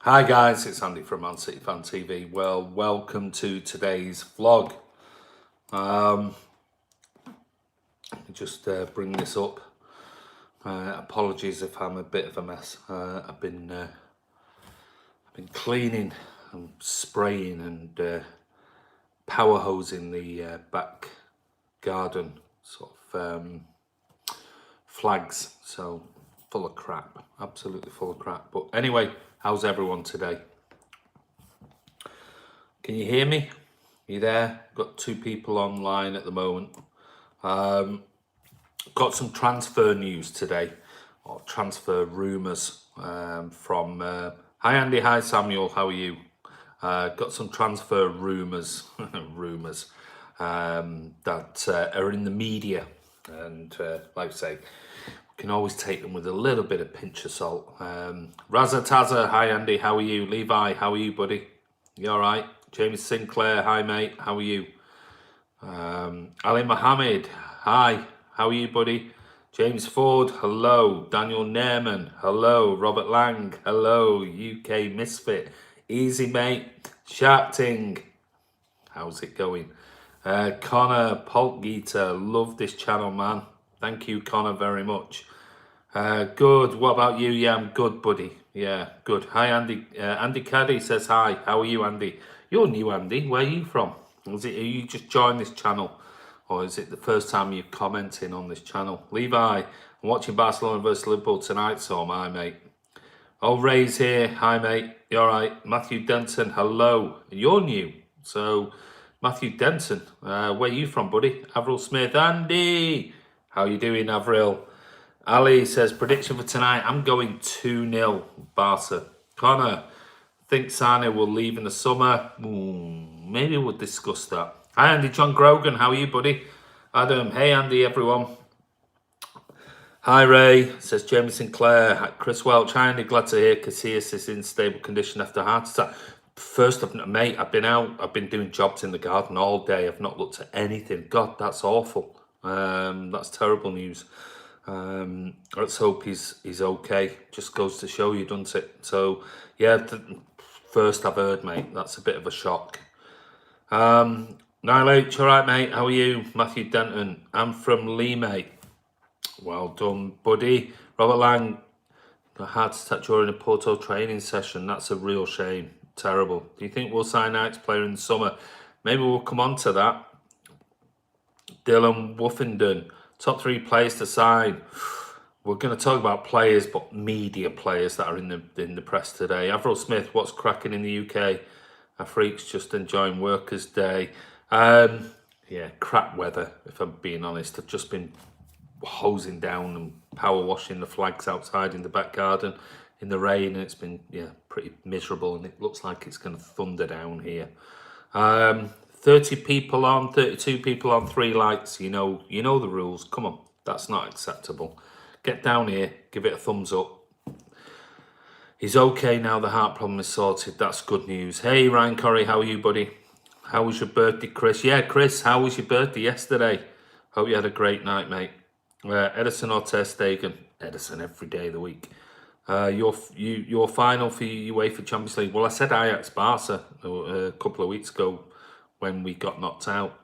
Hi guys, it's Andy from Man City Fan TV. Well, welcome to today's vlog. Just bring this up. Apologies if I'm a bit of a mess. I've been cleaning and spraying and power hosing the back garden, sort of flags. So full of crap, absolutely full of crap. But anyway, how's everyone today? Can you hear me? You there? Got two people online at the moment. Got some transfer news today, or transfer rumours from. Hi Andy, hi Samuel, how are you? Got some transfer rumours, that are in the media, and like I say, we can always take them with a little bit of pinch of salt. Raza Taza, hi Andy, how are you? Levi, how are you, buddy? You all right? James Sinclair, hi mate, how are you? Ali Mohammed, hi, how are you, buddy? James Ford, hello. Daniel Nairman, hello. Robert Lang, hello. UK Misfit, easy mate. Sharting, how's it going? Connor Polkgeeter, love this channel, man. Thank you, Connor, very much. Good. What about you? Yeah, I'm good, buddy. Yeah, good. Hi, Andy. Andy Caddy says hi. How are you, Andy? You're new, Andy. Where are you from? Are you just joined this channel? Or is it the first time you're commenting on this channel? Levi, I'm watching Barcelona versus Liverpool tonight, so am I, mate. Oh, Ray's here. Hi, mate. You all right? Matthew Denton, hello. You're new. So, Matthew Denton, where are you from, buddy? Avril Smith. Andy, how you doing, Avril? Ali says, prediction for tonight, I'm going 2-0 Barca. Connor, think Sane will leave in the summer. Maybe we'll discuss that. Hi Andy, John Grogan, how are you, buddy? Adam, hey Andy, everyone. Hi Ray, says Jamie Sinclair. Hi, Chris Welch, hi Andy, glad to hear Casillas is in stable condition after heart attack. First of mate, I've been doing jobs in the garden all day. I've not looked at anything. God, that's awful. That's terrible news. Let's hope he's okay. Just goes to show you, doesn't it? So yeah, first I've heard, mate. That's a bit of a shock. Nile H, all right, mate. How are you, Matthew Denton? I'm from Lee, mate. Well done, buddy. Robert Lang, the heart attack during a Porto training session. That's a real shame. Terrible. Do you think we'll sign Ajax player in the summer? Maybe we'll come on to that. Dylan Woofenden, top 3 players to sign. We're going to talk about players, but media players that are in the press today. Avril Smith, what's cracking in the UK? Our freaks just enjoying Workers' Day. Yeah, crap weather, if I'm being honest. I've just been hosing down and power washing the flags outside in the back garden in the rain, and it's been pretty miserable, and it looks like it's going to thunder down here. 30 people on, 32 people on, 3 likes. You know the rules. Come on, that's not acceptable. Get down here, give it a thumbs up. He's okay now, the heart problem is sorted. That's good news. Hey Ryan Corrie, how are you, buddy? How was your birthday, Chris? Yeah, Chris, how was your birthday yesterday? Hope you had a great night, mate. Edison or Ter Stegen? Edison every day of the week. Your final for UEFA Champions League. Well, I said Ajax Barca a couple of weeks ago when we got knocked out.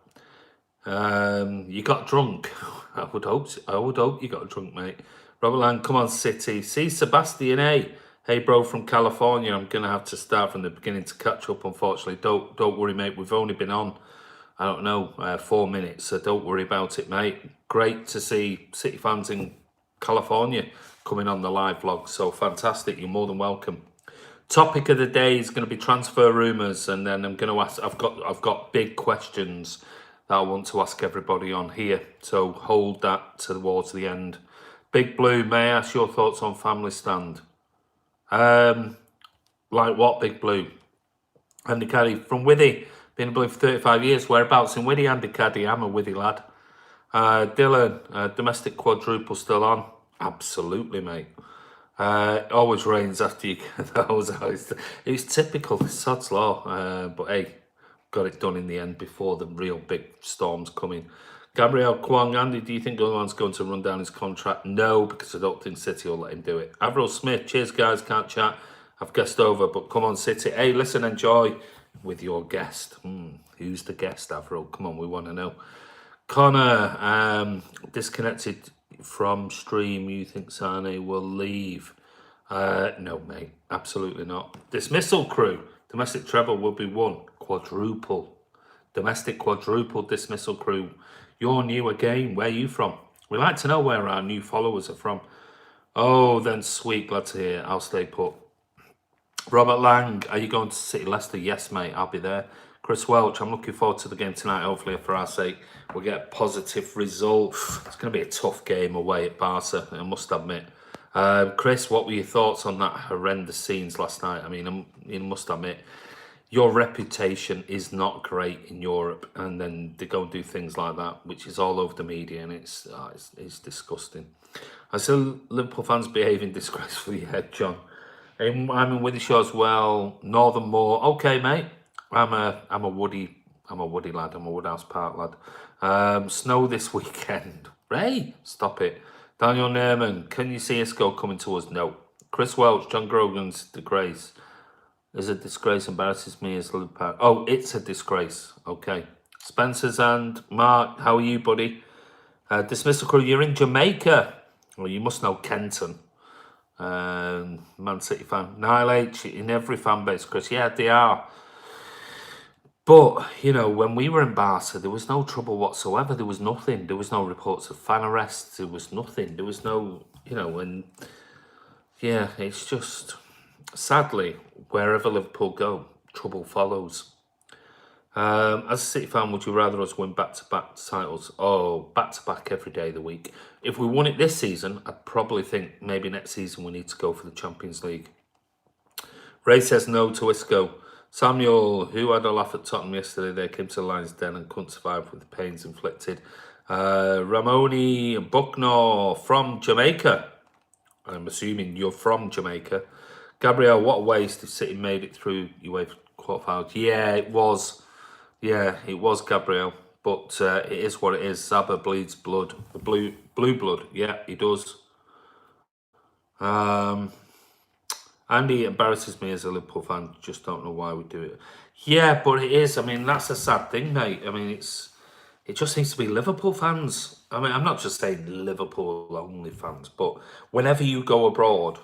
You got drunk. I would hope you got drunk, mate. Robert Lang, come on, City. See Sebastian A. Hey, bro, from California. I'm gonna have to start from the beginning to catch up. Unfortunately, don't worry, mate. We've only been on, I don't know, 4 minutes, so don't worry about it, mate. Great to see City fans in California coming on the live vlog. So fantastic. You're more than welcome. Topic of the day is going to be transfer rumours, and then I'm going to ask. I've got big questions that I want to ask everybody on here. So hold that towards the end. Big Blue, may I ask your thoughts on Family Stand? Like what, Big Blue? Andy Caddy from Withy, been a Blue for 35 years. Whereabouts in Withy, Andy Caddy? I'm a Withy lad. Dylan, domestic quadruple still on? Absolutely, mate. It always rains after you get those out. It's typical, it's sod's law. But hey, got it done in the end before the real big storms coming. Gabriel Kwong, Andy, do you think Gundogan's going to run down his contract? No, because I don't think City will let him do it. Avril Smith, cheers guys, can't chat. I've guessed over, but come on, City. Hey, listen, enjoy with your guest. Who's the guest, Avril? Come on, we want to know. Connor, disconnected from stream. You think Sane will leave? No, mate, absolutely not. Dismissal crew. Domestic treble will be won. Quadruple. Domestic quadruple dismissal crew. You're new again. Where are you from? We like to know where our new followers are from. Oh, then sweet. Glad to hear. I'll stay put. Robert Lang, are you going to City Leicester? Yes, mate, I'll be there. Chris Welch, I'm looking forward to the game tonight. Hopefully, for our sake, we'll get a positive result. It's going to be a tough game away at Barca, I must admit. Chris, what were your thoughts on that horrendous scenes last night? I mean, you must admit, your reputation is not great in Europe, and then they go and do things like that, which is all over the media, and it's disgusting. I see Liverpool fans behaving disgracefully. Yeah, John. I'm in Withershire as well. Northern Moor. Okay, mate. I'm a Woody lad. I'm a Woodhouse Park lad. Snow this weekend. Ray, stop it. Daniel Nehrman, can you see Isco coming to us? No. Chris Welch, John Grogan's disgrace. Is a disgrace, embarrasses me as Liverpool. Oh, it's a disgrace. Okay. Spencer's and Mark, how are you, buddy? Dismissal crew, you're in Jamaica. Well, you must know Kenton. Man City fan. Nile H in every fan base, Chris. Yeah, they are. But, you know, when we were in Barca, there was no trouble whatsoever. There was nothing. There was no reports of fan arrests. There was nothing. There was no, you know, and yeah, it's just, sadly, wherever Liverpool go, trouble follows. As a City fan, would you rather us win back-to-back titles? Oh, back-to-back every day of the week. If we won it this season, I'd probably think maybe next season we need to go for the Champions League. Ray says no to Isco. Samuel, who had a laugh at Tottenham yesterday, they came to the Lions' Den and couldn't survive with the pains inflicted. Ramoni Bucknor from Jamaica. I'm assuming you're from Jamaica. Gabriel, what a waste if City made it through UEFA quarterfinals. Yeah, it was. Yeah, it was Gabriel, but it is what it is. Zaba bleeds blood, blue blood. Yeah, he does. Andy embarrasses me as a Liverpool fan. Just don't know why we do it. Yeah, but it is. I mean, that's a sad thing, mate. I mean, it just needs to be Liverpool fans. I mean, I'm not just saying Liverpool only fans, but whenever you go abroad,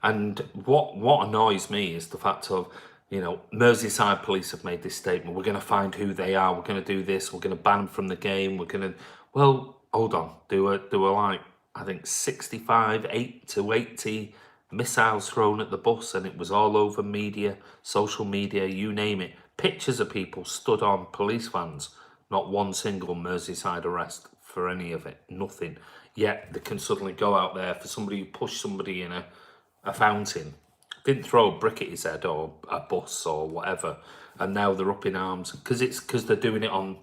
and what annoys me is the fact of, you know, Merseyside police have made this statement. We're going to find who they are. We're going to do this. We're going to ban them from the game. We're going to, well, hold on. There were like, I think 65, 8 to 80 missiles thrown at the bus, and it was all over media, social media, you name it. Pictures of people stood on police vans. Not one single Merseyside arrest for any of it. Nothing. Yet they can suddenly go out there for somebody who pushed somebody in a fountain, didn't throw a brick at his head or a bus or whatever, and now they're up in arms because they're doing it on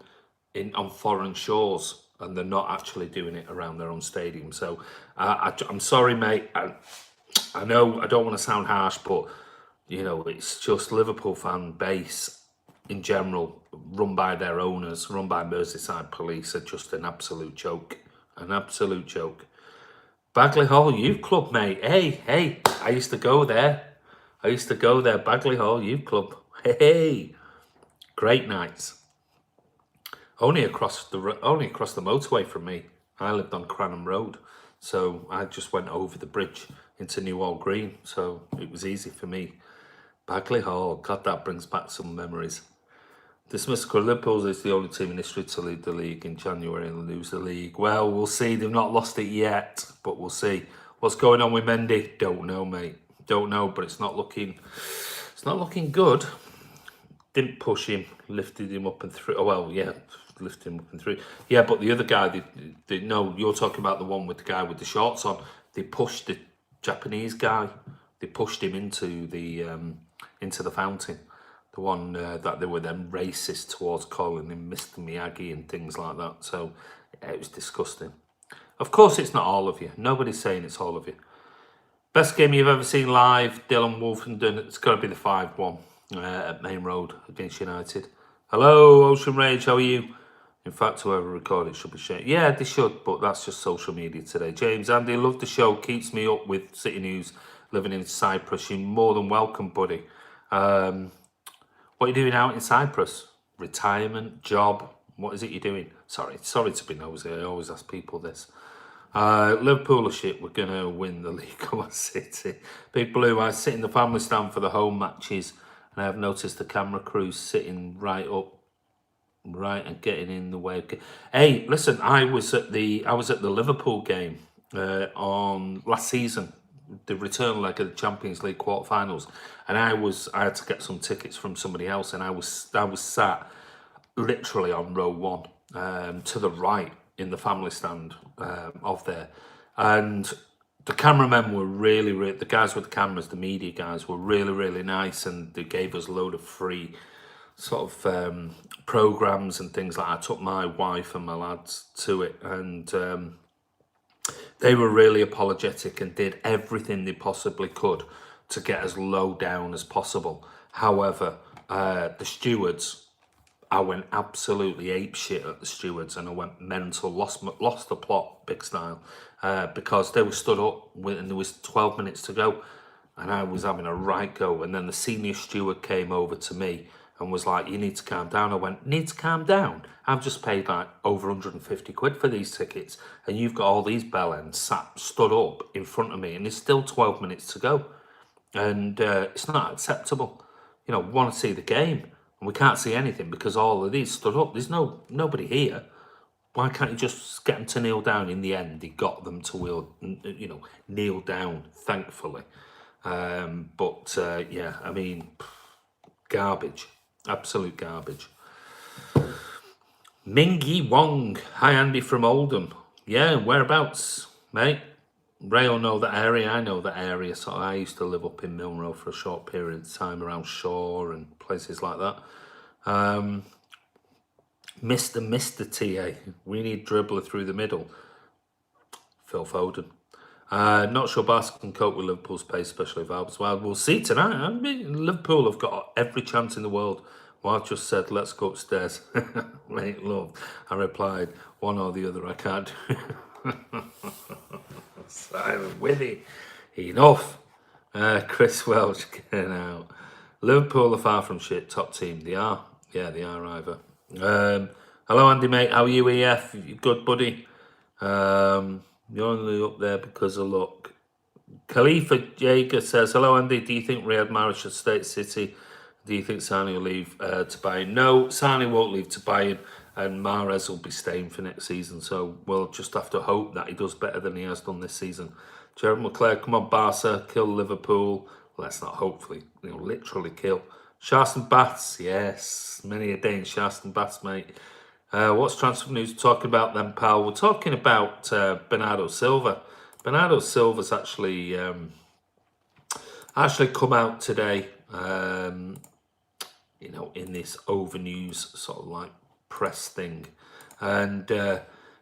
foreign shores and they're not actually doing it around their own stadium. So I'm sorry, mate. I know I don't want to sound harsh, but you know, it's just Liverpool fan base in general, run by their owners, run by Merseyside police, are just an absolute joke. An absolute joke. Bagley Hall Youth Club, mate. Hey, I used to go there. Bagley Hall Youth Club. Hey, great nights. Only across the motorway from me. I lived on Cranham Road, so I just went over the bridge into New Hall Green, so it was easy for me. Bagley Hall, God, that brings back some memories. Dismissed Liverpool is the only team in history to lead the league in January and lose the league. Well, we'll see. They've not lost it yet, but we'll see. What's going on with Mendy? Don't know, mate. Don't know, but it's not looking good. Didn't push him, lifted him up and through. Oh well, yeah, lifted him up and through. Yeah, but the other guy, no, you're talking about the one with the guy with the shorts on. They pushed the Japanese guy. They pushed him into the fountain. The one that they were then racist towards, calling him Mr. Miyagi and things like that. So yeah, it was disgusting. Of course, it's not all of you. Nobody's saying it's all of you. Best game you've ever seen live, Dylan Wolfenden. It's got to be the 5-1 at Main Road against United. Hello, Ocean Rage. How are you? In fact, whoever recorded it should be sharing. Yeah, they should, but that's just social media today. James, Andy, love the show. Keeps me up with City news living in Cyprus, you're more than welcome, buddy. What are you doing out in Cyprus? Retirement, job? What is it you're doing? Sorry to be nosy. I always ask people this. Liverpool are shit. We're going to win the league. Come on, City. Big Blue, I sit in the family stand for the home matches, and I have noticed the camera crew sitting right and getting in the way. Hey, listen, I was at the Liverpool game on last season, the return leg of the Champions League quarterfinals, and I had to get some tickets from somebody else, and I was sat literally on row 1, to the right in the family stand of there, and the cameramen were really, the guys with the cameras, the media guys, were really nice, and they gave us a load of free sort of programs and things like that. I took my wife and my lads to it, and they were really apologetic and did everything they possibly could to get as low down as possible. However, the stewards, I went absolutely apeshit at the stewards, and I went mental, lost the plot, big style, because they were stood up and there was 12 minutes to go, and I was having a right go. And then the senior steward came over to me and was like, "You need to calm down." I went, "Need to calm down? I've just paid like over 150 quid for these tickets, and you've got all these bellends stood up in front of me, and there's still 12 minutes to go, and it's not acceptable. You know, we want to see the game, and we can't see anything because all of these stood up. There's nobody here. Why can't you just get them to kneel down?" In the end, he got them to kneel down, thankfully. Yeah, I mean, garbage, absolute garbage. Mingy Wong, hi Andy from Oldham. Yeah, whereabouts, mate? Ray will know that area. I know that area. So I used to live up in Milnrow for a short period of time around Shaw and places like that. Mr. TA, we need dribbler through the middle. Phil Foden. Not sure Barca can cope with Liverpool's pace, especially if Alb's wild. We'll see tonight. I mean, Liverpool have got every chance in the world. Well, I just said, let's go upstairs. Mate, love. I replied, one or the other, I can't do. Simon Withy, enough. Chris Welch, getting out. Liverpool are far from shit, top team. They are. Yeah, they are either. Hello, Andy, mate. How are you, EF? You good, buddy? You're only up there because of luck. Khalifa Jager says, hello, Andy. Do you think Riyad Mahrez should stay at City? Do you think Sane will leave to Bayern? No, Sane won't leave to Bayern, and Mahrez will be staying for next season. So we'll just have to hope that he does better than he has done this season. Gerald McClare, come on, Barca, kill Liverpool. Let's not hopefully, literally kill. Shafts and Baths, yes. Many a day in Shafts and Baths, mate. What's transfer news talking about then, pal? We're talking about Bernardo Silva. Bernardo Silva's actually come out today, in this over news sort of like press thing, and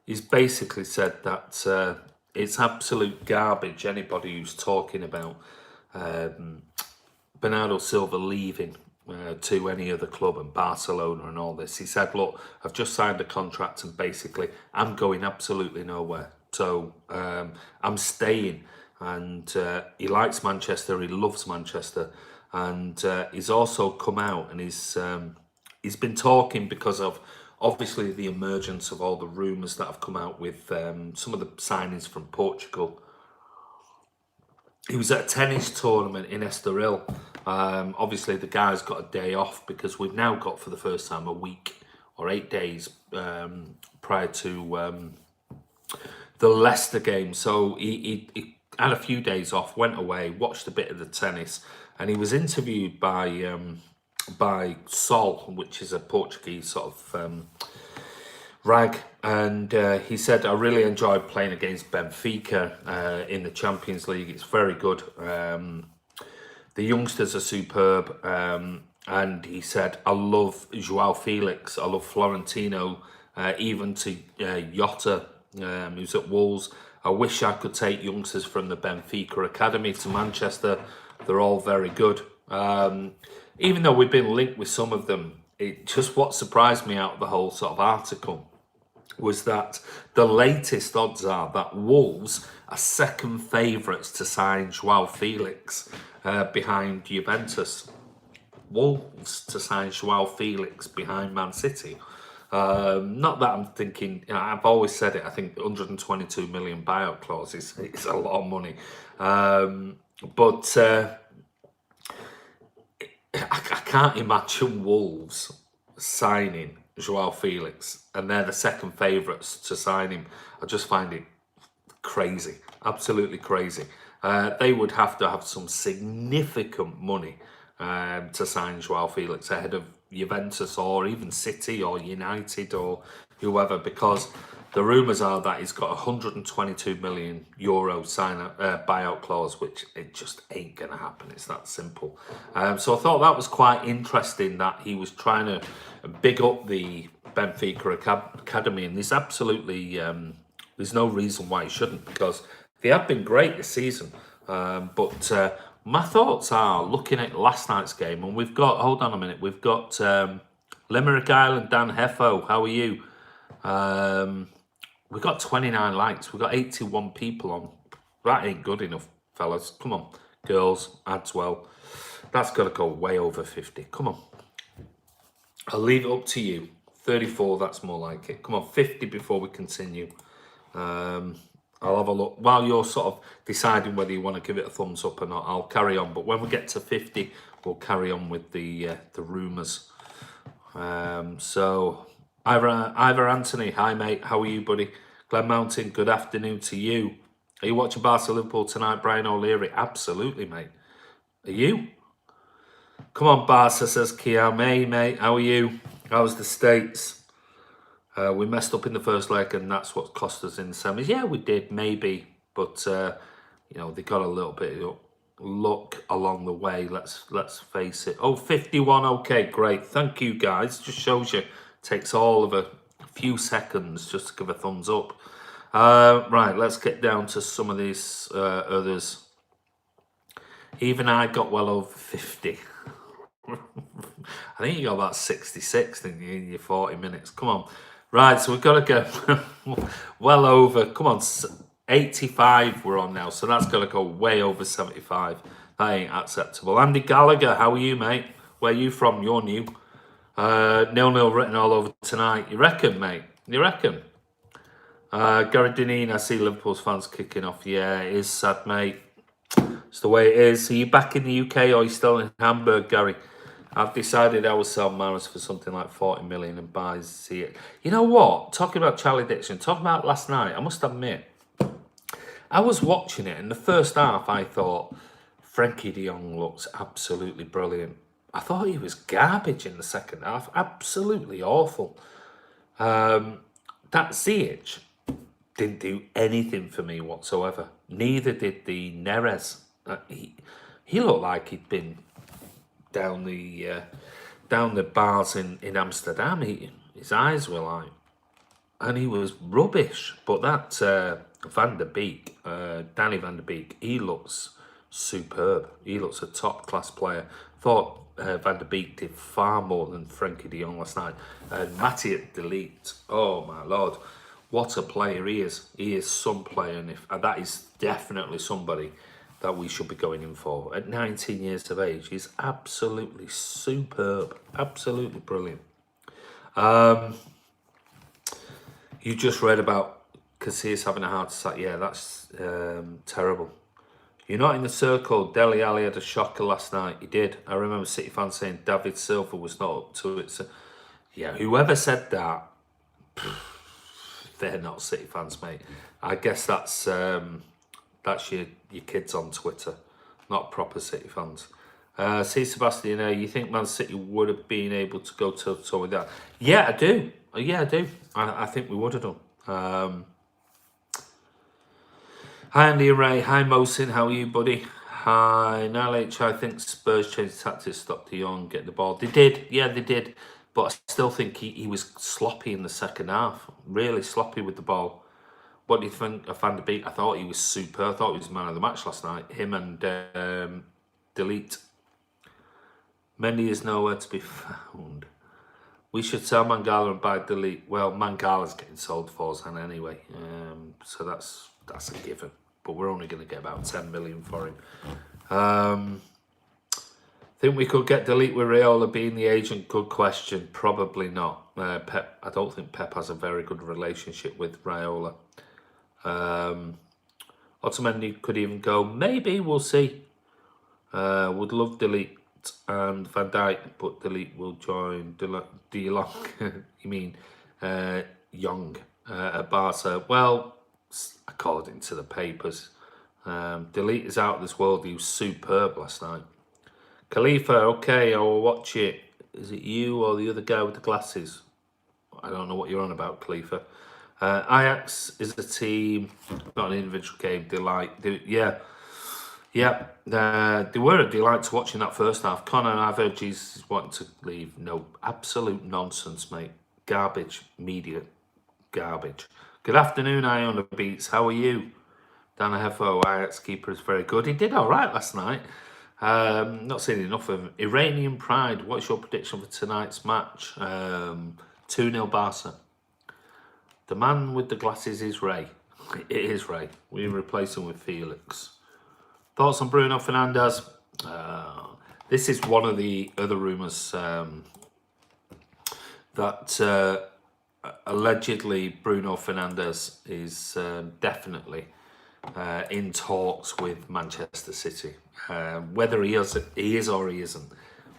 he's basically said that it's absolute garbage. Anybody who's talking about Bernardo Silva leaving to any other club and Barcelona and all this. He said, look, I've just signed a contract and basically I'm going absolutely nowhere. So I'm staying. And he likes Manchester, he loves Manchester. And he's also come out and he's been talking because of obviously the emergence of all the rumours that have come out with some of the signings from Portugal. He was at a tennis tournament in Estoril. Obviously, the guy's got a day off because we've now got, for the first time, a week or 8 days prior to the Leicester game. So he had a few days off, went away, watched a bit of the tennis, and he was interviewed by Sol, which is a Portuguese sort of rag, and he said, I really enjoyed playing against Benfica in the Champions League. It's very good. The youngsters are superb, and he said, I love Joao Felix, I love Florentino, even to Jota, who's at Wolves. I wish I could take youngsters from the Benfica Academy to Manchester. They're all very good. Even though we've been linked with some of them, it just what surprised me out of the whole sort of article was that the latest odds are that Wolves are second favourites to sign Joao Felix behind Juventus. Wolves to sign Joao Felix behind Man City. Not that I'm thinking, I've always said it, I think 122 million buyout clause is a lot of money. But I can't imagine Wolves signing Joao Felix and they're the second favourites to sign him. I just find it crazy, absolutely crazy. They would have to have some significant money to sign Joao Felix ahead of Juventus or even City or United or whoever, because the rumours are that he's got a 122 million euro buyout clause, which it just ain't going to happen. It's that simple. So I thought that was quite interesting that he was trying to big up the Benfica Academy, and there's absolutely there's no reason why he shouldn't, because they have been great this season. But my thoughts are looking at last night's game, and we've got, hold on a minute, we've got Limerick Island, Dan Heffo, how are you? We've got 29 likes, we've got 81 people on. That ain't good enough, fellas. Come on, girls, as well. That's got to go way over 50. Come on. I'll leave it up to you. 34, that's more like it. Come on, 50 before we continue. I'll have a look. While you're sort of deciding whether you want to give it a thumbs up or not, I'll carry on. But when we get to 50, we'll carry on with the rumours. So, Ivor Anthony, hi mate, how are you, buddy? Glenn Mountain, good afternoon to you. Are you watching Barca Liverpool tonight, Brian O'Leary? Absolutely, mate. Are you? Come on, Barca, says QnA, mate. How are you? How's the States? We messed up in the first leg, and that's what cost us in the semis. Yeah, we did, maybe. But, you know, they got a little bit of luck along the way. Let's face it. Oh, 51. Okay, great. Thank you, guys. Just shows you. Takes all of a few seconds just to give a thumbs up. Right, let's get down to some of these others. Even I got well over 50. I think you got about 66, didn't you, in your 40 minutes. Come on. Right, so we've got to go well over. Come on, 85 we're on now. So that's got to go way over 75. That ain't acceptable. Andy Gallagher, how are you, mate? Where are you from? You're new. 0-0 written all over tonight. You reckon, mate? You reckon? Gary Dineen, I see Liverpool's fans kicking off. Yeah, it is sad, mate. It's the way it is. Are you back in the UK or are you still in Hamburg, Gary? I've decided I will sell Maris for something like 40 million and buy see it. You know what? Talking about Charlie Dixon, talking about last night, I must admit, I was watching it, and the first half I thought Frankie de Jong looks absolutely brilliant. I thought he was garbage in the second half, absolutely awful. That Ziyech didn't do anything for me whatsoever. Neither did the Neres. He looked like he'd been down the bars in Amsterdam. His eyes were like, and he was rubbish. But that Van der Beek, Danny Van der Beek, he looks superb. He looks a top class player. Thought Van der Beek did far more than Frankie de Jong last night. And Matty de Ligt, oh my lord, what a player he is. He is some player, and that is definitely somebody that we should be going in for. At 19 years of age, he's absolutely superb, absolutely brilliant. You just read about Casillas having a heart attack. Yeah, that's terrible. You're not in the circle. Dele Alli had a shocker last night. He did. I remember City fans saying David Silva was not up to it. So, yeah, whoever said that, they're not City fans, mate. I guess that's your kids on Twitter, not proper City fans. See, Sebastian, you think Man City would have been able to go toe-to-toe with that? Yeah, I do. Yeah, I do. I think we would have done. Hi, Andy and Ray. Hi, Mosin. How are you, buddy? Hi, Nalh. I think Spurs changed tactics, stopped De Jong, get the ball. They did. Yeah, they did. But I still think he was sloppy in the second half. Really sloppy with the ball. What do you think of Van der Beek? I thought he was super. I thought he was man of the match last night. Him and Delete. Mendy is nowhere to be found. We should sell Mangala and buy Delete. Well, Mangala's getting sold for Zan anyway, so that's a given. But we're only going to get about 10 million for him. Think we could get Delete with Raiola being the agent? Good question. Probably not. Pep. I don't think Pep has a very good relationship with Raiola. Otamendi could even go. Maybe, we'll see. Would love Delete and Van Dijk, but Delete will join De Jong. You mean Young at Barca? Well, according to the papers, Delete is out of this world. He was superb last night. Khalifa, okay, I will watch it. Is it you or the other guy with the glasses? I don't know what you're on about, Khalifa. Ajax is a team, not an individual game. Yeah. They were a delight to watch in that first half. Connor, I've heard Jesus is wanting to leave. No, absolute nonsense, mate. Garbage, media, garbage. Good afternoon, Eye on the Beats. How are you? Dana Hefo, Ajax keeper, is very good. He did all right last night. Not seeing enough of him. Iranian Pride, what's your prediction for tonight's match? 2-0 Barca. The man with the glasses is Ray. It is Ray. We replace him with Felix. Thoughts on Bruno Fernandes? This is one of the other rumours that allegedly Bruno Fernandes is definitely in talks with Manchester City. Whether he is or he isn't,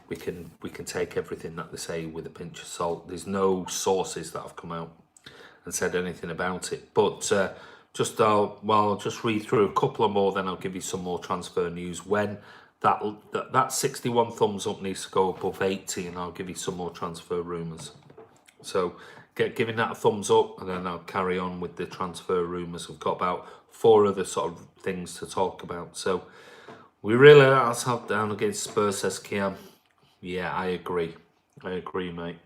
we can take everything that they say with a pinch of salt. There's no sources that have come out and said anything about it. But I'll just read through a couple of more, then I'll give you some more transfer news. When that 61 thumbs up needs to go above 80, and I'll give you some more transfer rumours. So giving that a thumbs up, and then I'll carry on with the transfer rumours. We've got about 4 other sort of things to talk about. So we really let ourselves down against Spurs, says Kiam. Yeah, I agree, mate.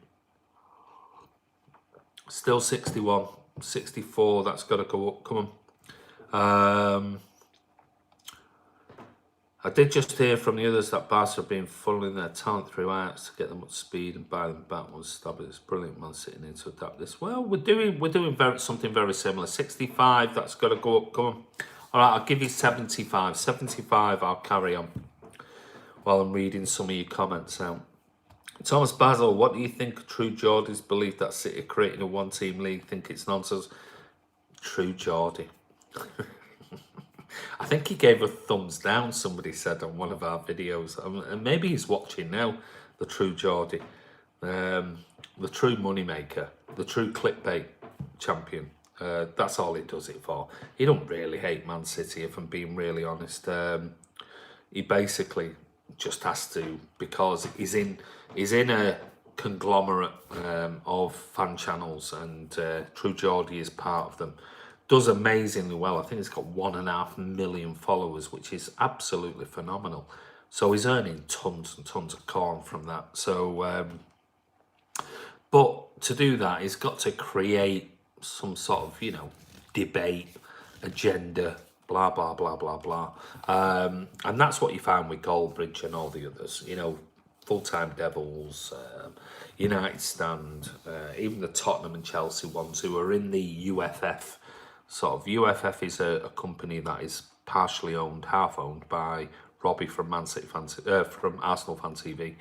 Still 61, 64, that's got to go up. Come on. I did just hear from the others that Barca have been funneling their talent through Ajax to get them up to speed and buy them back once established. It's brilliant man sitting in to adapt this. Well, we're doing something very similar. 65, that's got to go up. Come on. All right, I'll give you 75. 75, I'll carry on while I'm reading some of your comments out. Thomas Basil, what do you think of True Geordie's belief that City creating a one-team league? Think it's nonsense? True Geordie. I think he gave a thumbs down, somebody said on one of our videos. And maybe he's watching now, the True Geordie. The true moneymaker, the true clickbait champion. That's all he does it for. He don't really hate Man City, if I'm being really honest. He basically just has to, because he's in a conglomerate of fan channels, and True Geordie is part of them. Does amazingly well. I think he's got 1.5 million followers, which is absolutely phenomenal. So he's earning tons and tons of corn from that. So, but to do that, he's got to create some sort of, debate, agenda, blah, blah, blah, blah, blah. And that's what you found with Goldbridge and all the others, Full-Time Devils, United Stand, even the Tottenham and Chelsea ones who are in the UFF. Sort of UFF is a company that is partially owned, half owned by Robbie from from Arsenal Fan TV,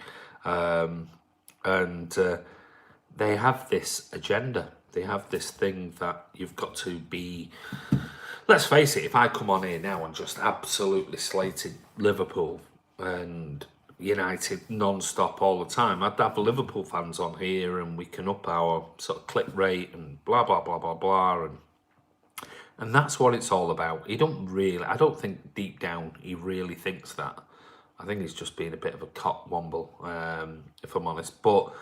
and they have this agenda. They have this thing that you've got to be. Let's face it. If I come on here now and just absolutely slated Liverpool and United non-stop all the time, I'd have Liverpool fans on here, and we can up our sort of click rate and blah blah blah blah blah and that's what it's all about. I don't think deep down he really thinks that. I think he's just being a bit of a cockwomble, if I'm honest. But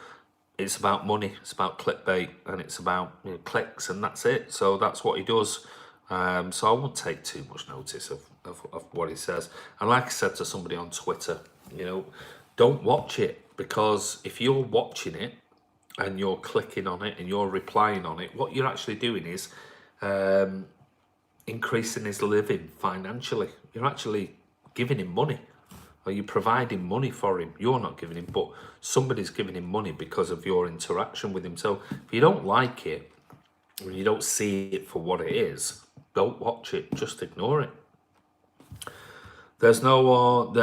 it's about money, it's about clickbait, and it's about clicks, and that's it. So that's what he does. So I won't take too much notice of what he says. And like I said to somebody on Twitter, don't watch it, because if you're watching it and you're clicking on it and you're replying on it, what you're actually doing is increasing his living financially. You're actually giving him money. Are you providing money for him? You're not giving him, but somebody's giving him money because of your interaction with him. So if you don't like it, or you don't see it for what it is, don't watch it. Just ignore it. There's one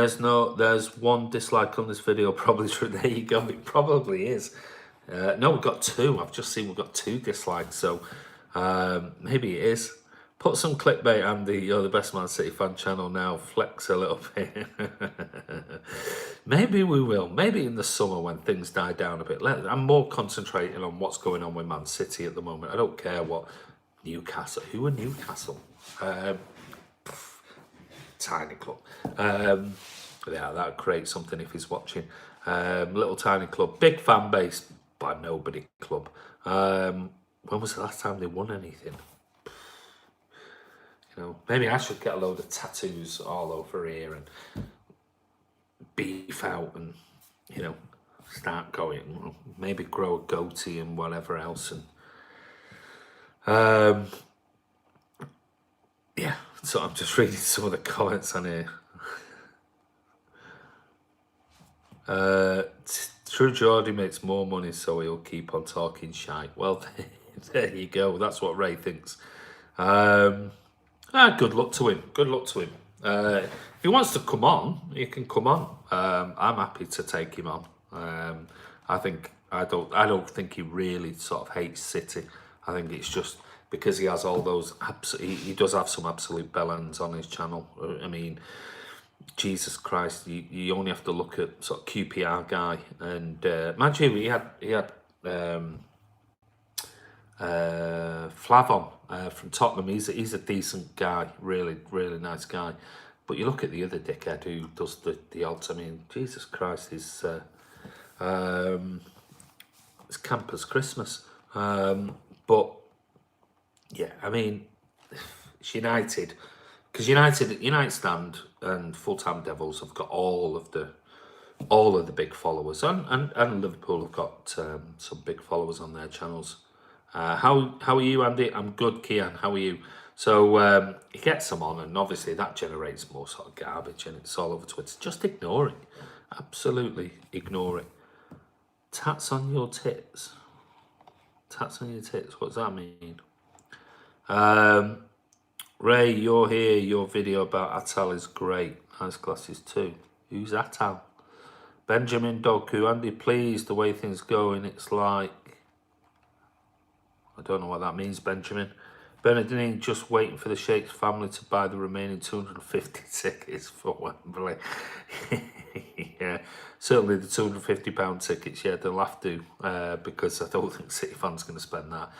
dislike on this video. Probably true. There you go. It probably is. No, we've got 2. I've just seen we've got 2 dislikes. So maybe it is. Put some clickbait, Andy. You're the best Man City fan channel now. Flex a little bit. Maybe we will. Maybe in the summer when things die down a bit. I'm more concentrating on what's going on with Man City at the moment. I don't care what Newcastle. Who are Newcastle? Tiny club. Yeah, that would create something if he's watching. Little tiny club. Big fan base, but nobody club. When was the last time they won anything? You know, maybe I should get a load of tattoos all over here and beef out and, you know, start going. Maybe grow a goatee and whatever else. And yeah, so I'm just reading some of the comments on here. True Geordie makes more money, so he'll keep on talking shite. Well, there you go. That's what Ray thinks. Good luck to him. Good luck to him. If he wants to come on, he can come on. I'm happy to take him on. I don't think he really sort of hates City. I think it's just because he has all those. He does have some absolute bellends on his channel. I mean, Jesus Christ, you only have to look at sort of QPR guy, and mind you, he had Flavon from Tottenham. He's a decent guy, really nice guy. But you look at the other dickhead who does the odds. I mean, Jesus Christ, it's campus Christmas. But yeah, I mean, it's United, because United Stand and Full-Time Devils have got all of the big followers, and Liverpool have got some big followers on their channels. How are you, Andy? I'm good, Kian. How are you? So he gets them on, and obviously that generates more sort of garbage, and it's all over Twitter. Just ignore it. Absolutely ignore it. Tats on your tits. Tats on your tits. What does that mean? Ray, you're here. Your video about Atal is great. Nice glasses too. Who's Atal? Benjamin Doku. Andy, please, the way things going, it's like... I don't know what that means, Benjamin. Bernardini just waiting for the Sheikh's family to buy the remaining 250 tickets for Wembley. Yeah, certainly the £250 tickets, yeah, they'll have to, because I don't think City fans going to spend that.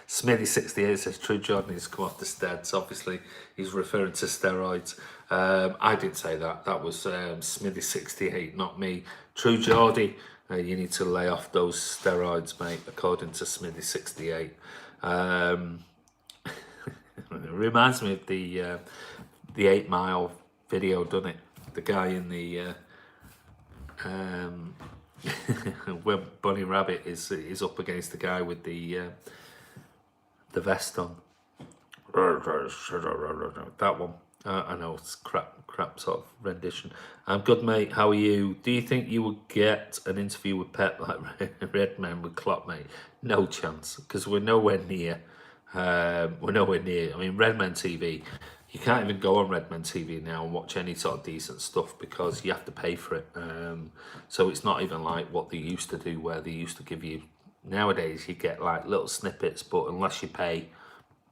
Smithy68 says True Jordan needs to come off the steads. Obviously, he's referring to steroids. I didn't say that. That was Smithy68, not me. True Geordie, you need to lay off those steroids, mate, according to Smithy68. It reminds me of the 8 Mile video, doesn't it? The guy in the where Bunny Rabbit is up against the guy with the vest on. That one. I know it's crap sort of rendition. I'm good, mate. How are you? Do you think you would get an interview with Pep like Redman with Klopp, mate? No chance, because we're nowhere near. We're nowhere near. I mean, Redman TV. You can't even go on Redman TV now and watch any sort of decent stuff because you have to pay for it. So it's not even like what they used to do, where they used to give you. Nowadays, you get like little snippets, but unless you pay,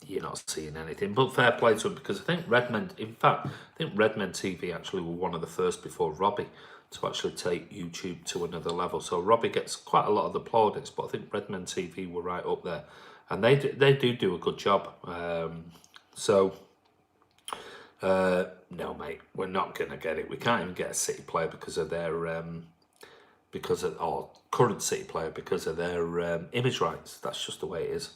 you're not seeing anything. But fair play to them, because I think Redman, in fact, I think Redman TV actually were one of the first before Robbie to actually take YouTube to another level. So Robbie gets quite a lot of the plaudits, but I think Redman TV were right up there, and they do a good job. No, mate, we're not gonna get it. We can't even get a City player because of their current City player because of their image rights. That's just the way it is.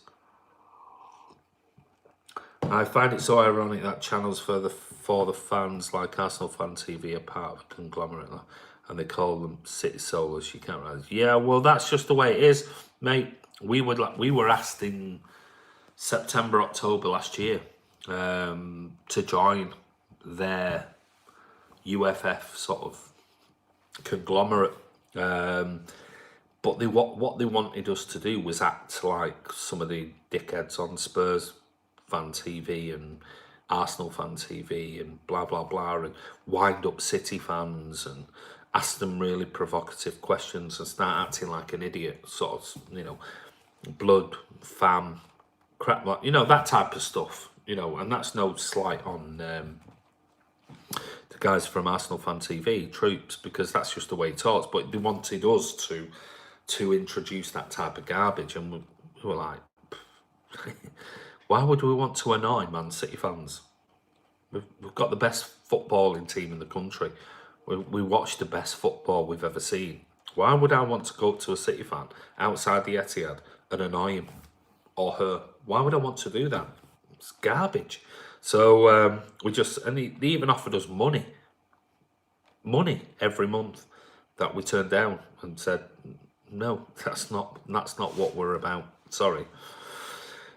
I find it so ironic that channels for the fans like Arsenal Fan TV are part of a conglomerate, and they call them City Solos. You can't realize. Yeah, well, that's just the way it is, mate. We were asked in September, October last year to join their UFF sort of conglomerate. But what they wanted us to do was act like some of the dickheads on Spurs fan TV and Arsenal fan TV and blah blah blah, and wind up City fans and ask them really provocative questions and start acting like an idiot, sort of, blood, fam, crap, like, that type of stuff, and that's no slight on the guys from Arsenal fan TV, Troops, because that's just the way it talks. But they wanted us to introduce that type of garbage, and we were like, why would we want to annoy Man City fans? We've got the best footballing team in the country. We watch the best football we've ever seen. Why would I want to go up to a City fan outside the Etihad and annoy him or her? Why would I want to do that? It's garbage. So they even offered us money every month that we turned down and said, no, that's not what we're about. Sorry.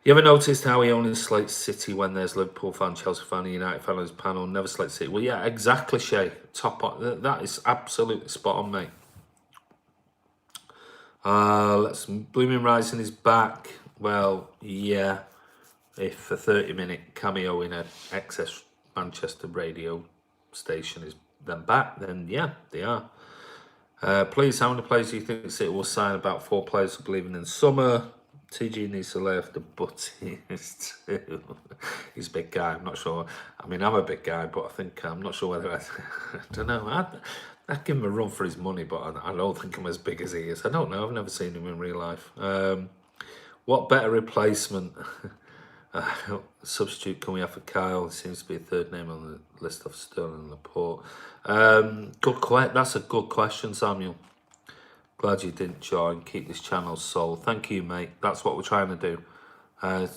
You ever noticed how he only slates City when there's Liverpool fan, Chelsea fan, United fan on his panel, never slates City? Well, yeah, exactly, Shay. Top on. That is absolutely spot on, mate. Blooming Rising is back. Well, yeah. If a 30-minute cameo in an excess Manchester radio station is then back, then yeah, they are. Please, how many players do you think City will sign? About 4 players who believe in the summer. TG needs to lay off the butt. He's a big guy. I'm not sure. I mean, I'm a big guy, but I'm not sure whether I don't know. I'd give him a run for his money, but I don't think I'm as big as he is. I don't know. I've never seen him in real life. What better replacement substitute can we have for Kyle? He seems to be a third name on the list of Sterling and Laporte. That's a good question, Samuel. Glad you didn't join. Keep this channel sold. Thank you, mate. That's what we're trying to do.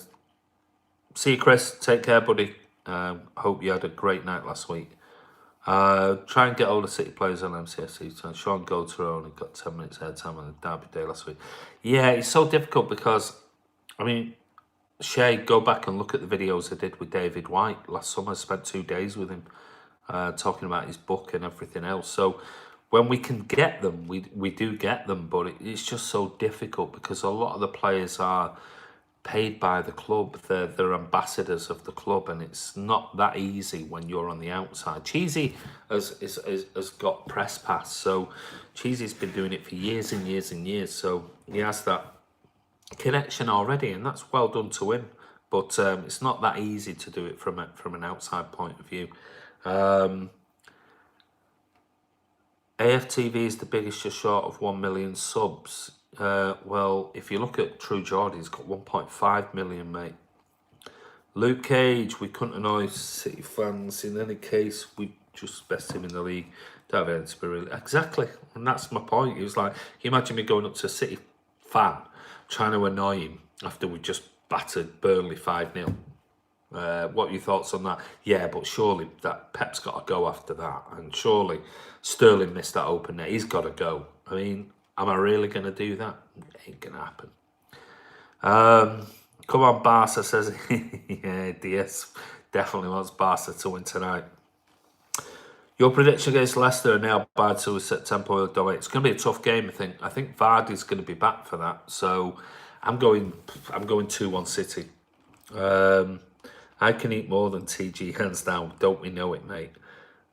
See you, Chris. Take care, buddy. Hope you had a great night last week. Try and get all the City players on MCSC. So Sean Goldthrow only got 10 minutes airtime on the Derby day last week. Yeah, it's so difficult because, I mean, Shay, go back and look at the videos I did with David White last summer. I spent 2 days with him talking about his book and everything else. So when we can get them, we do get them, but it's just so difficult because a lot of the players are paid by the club. They're ambassadors of the club, and it's not that easy when you're on the outside. Cheesy has got press pass, so Cheesy's been doing it for years and years and years, so he has that connection already, and that's well done to him. But it's not that easy to do it from an outside point of view. AFTV is the biggest, just short of 1 million subs. Well, if you look at True Geordie, he's got 1.5 million, mate. Luke Cage, we couldn't annoy City fans. In any case, we just best him in the league. Don't have anything to be really. Exactly, and that's my point. He was like, can you imagine me going up to a City fan trying to annoy him after we just battered Burnley 5-0? What are your thoughts on that? Yeah, but surely that Pep's got to go after that, and surely Sterling missed that open net. He's got to go. I mean, am I really going to do that? It ain't going to happen. Come on, Barca, says yeah, DS definitely wants Barca to win tonight. Your prediction against Leicester and now bad to set tempo. It's going to be a tough game, I think. I think Vardy's going to be back for that. So I'm going 2-1 City. I can eat more than TG, hands down. Don't we know it, mate?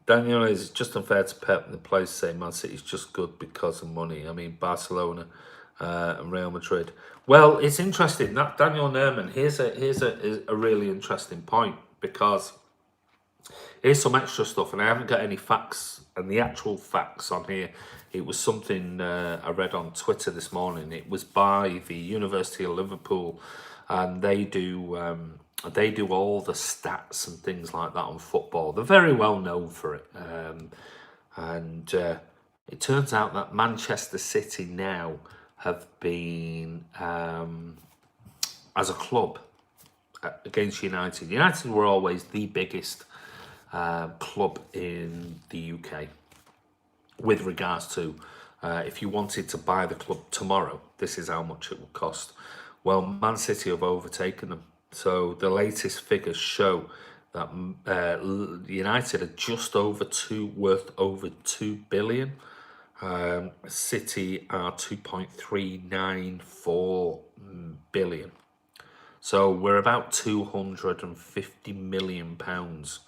Daniel, is it just unfair to Pep and the players say Man City's just good because of money? I mean, Barcelona and Real Madrid. Well, it's interesting. That Daniel Nerman, here's a really interesting point, because here's some extra stuff, and I haven't got any facts, and the actual facts on here. It was something I read on Twitter this morning. It was by the University of Liverpool, and they do all the stats and things like that on football. They're very well known for it. It turns out that Manchester City now have been, as a club, against United. United were always the biggest club in the UK with regards to if you wanted to buy the club tomorrow, this is how much it would cost. Well, Man City have overtaken them. So the latest figures show that United are just worth over 2 billion. City are 2.394 billion. So we're about 250 million pounds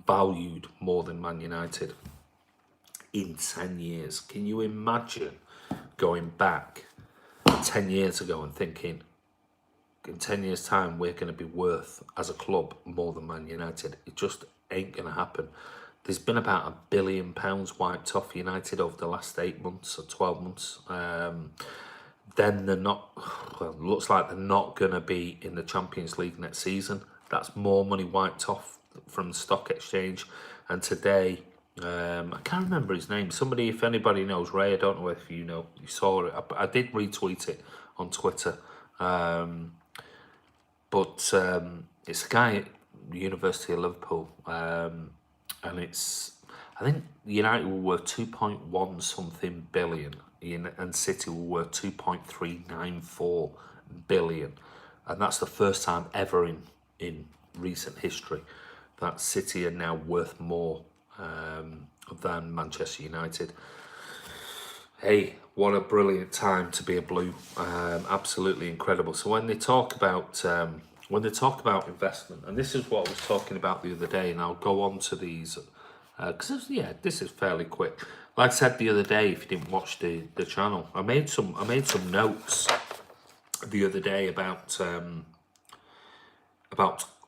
valued more than Man United in 10 years. Can you imagine going back 10 years ago and thinking, in 10 years' time, we're going to be worth, as a club, more than Man United? It just ain't going to happen. There's been about £1 billion wiped off United over the last 8 months or 12 months. Then they're not, well, looks like they're not going to be in the Champions League next season. That's more money wiped off from the stock exchange. And today, I can't remember his name. Somebody, if anybody knows, Ray, I don't know if you know, you saw it. I did retweet it on Twitter. But it's a guy at the University of Liverpool, and it's, I think United were worth 2.1 something billion, and City were worth 2.394 billion, and that's the first time ever in recent history that City are now worth more than Manchester United. Hey, what a brilliant time to be a Blue! Absolutely incredible. So when they talk about investment, and this is what I was talking about the other day, and I'll go on to these because this is fairly quick. Like I said the other day, if you didn't watch the channel, I made some notes the other day about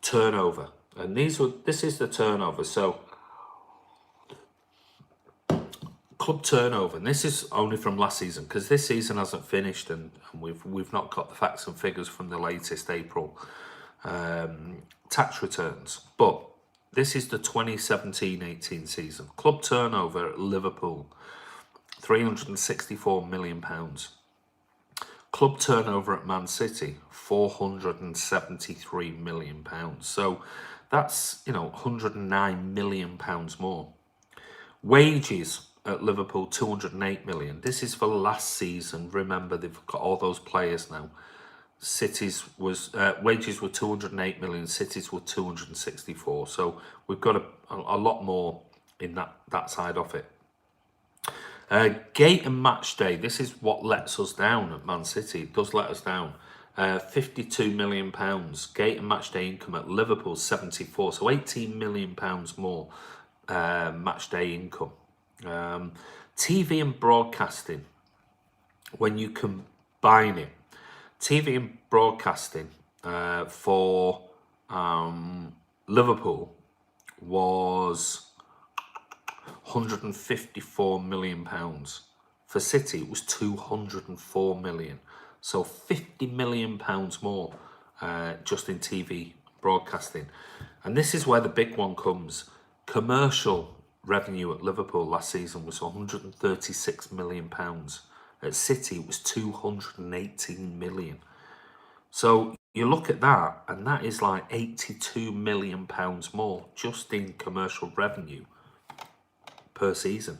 turnover, and this is the turnover. So club turnover, and this is only from last season because this season hasn't finished, and we've not got the facts and figures from the latest April tax returns. But this is the 2017-18 season. Club turnover at Liverpool, £364 million. Club turnover at Man City, £473 million. So that's, £109 million more. Wages at Liverpool, 208 million. This is for last season. Remember, they've got all those players now. City's was wages were 208 million. City's were 264. So we've got a lot more in that side of it. Gate and match day. This is what lets us down at Man City. It does let us down. £52 million. Gate and match day income at Liverpool, 74. So £18 million more match day income. TV and broadcasting, when you combine it, TV and broadcasting for Liverpool was £154 million. For City, it was £204 million. So £50 million more just in TV broadcasting. And this is where the big one comes. Commercial revenue at Liverpool last season was £136 million. At City, it was £218 million. So you look at that, and that is like £82 million more just in commercial revenue per season.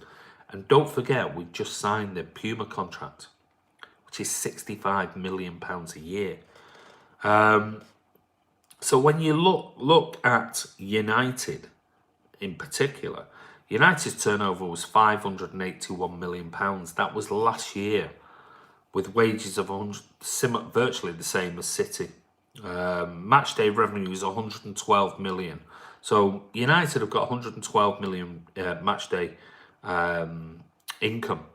And don't forget, we just signed the Puma contract, which is £65 million a year. So when you look at United in particular, United's turnover was £581 million. That was last year, with wages of virtually the same as City. Match day revenue is 112 million. So United have got 112 million match day income.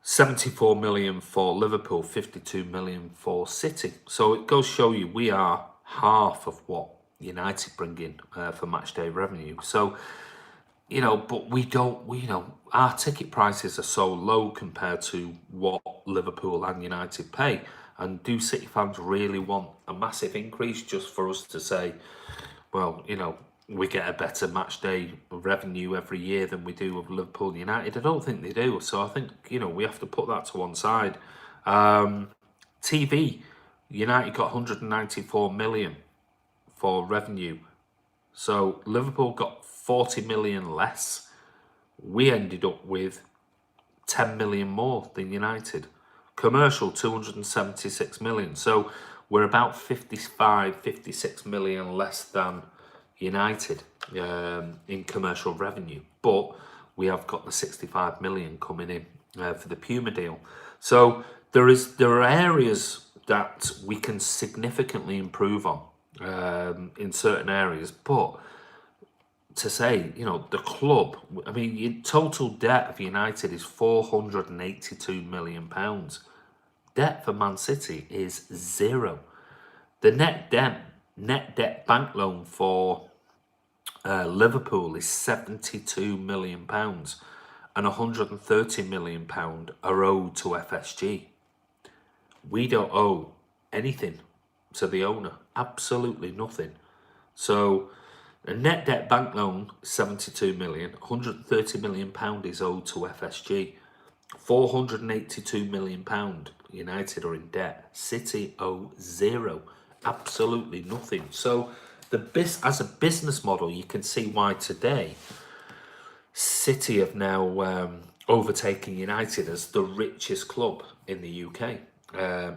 74 million for Liverpool, 52 million for City. So it goes to show you we are half of what United bring in for match day revenue. So, but our ticket prices are so low compared to what Liverpool and United pay. And do City fans really want a massive increase just for us to say, well, we get a better match day revenue every year than we do with Liverpool and United? I don't think they do. So I think, we have to put that to one side. TV, United got 194 million for revenue. So Liverpool got 40 million less. We ended up with 10 million more than United. Commercial, 276 million. So we're about 55, 56 million less than United in commercial revenue, but we have got the 65 million coming in for the Puma deal. So there are areas that we can significantly improve on in certain areas, but to say, you know, the club, I mean, your total debt of United is £482 million. Debt for Man City is zero. The net debt bank loan for Liverpool is £72 million, and £130 million are owed to FSG. We don't owe anything to the owner, absolutely nothing. So a net debt bank loan, 72 million, £130 million is owed to FSG. £482 million United are in debt. City owe zero, absolutely nothing. So as a business model, you can see why today City have now overtaken United as the richest club in the UK.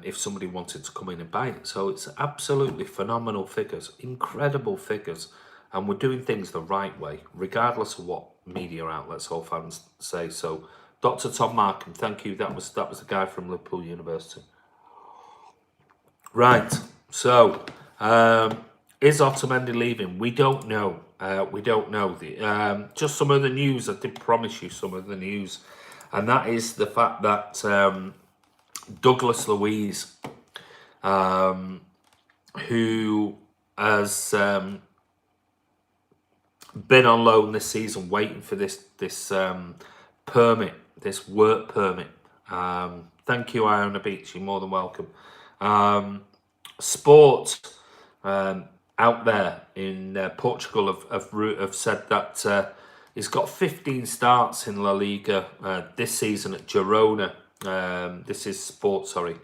If somebody wanted to come in and buy it. So it's absolutely phenomenal figures, incredible figures. And we're doing things the right way, regardless of what media outlets or fans say. So, Dr. Tom Markham, thank you. That was the guy from Liverpool University. Right. So, is Otamendi leaving? We don't know. We don't know. Just some of the news. I did promise you some of the news, and that is the fact that Douglas Luiz, who has been on loan this season, waiting for this permit, this work permit. Thank you, Iona Beach. You're more than welcome. Sport out there in Portugal have said that he's got 15 starts in La Liga this season at Girona. This is Sport, sorry,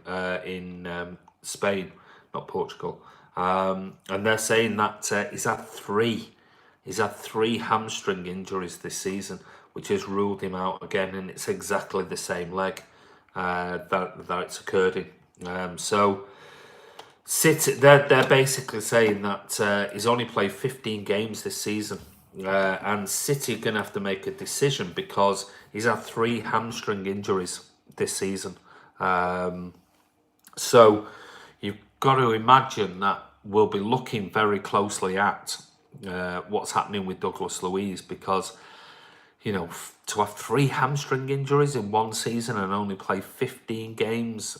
in Spain, not Portugal. And they're saying that he's had three hamstring injuries this season, which has ruled him out again, and it's exactly the same leg that it's occurred in. So City, they're basically saying that he's only played 15 games this season, and City are going to have to make a decision because he's had 3 hamstring injuries this season. So you've got to imagine that we'll be looking very closely at what's happening with Douglas Luiz, because, you know, to have 3 hamstring injuries in one season and only play 15 games,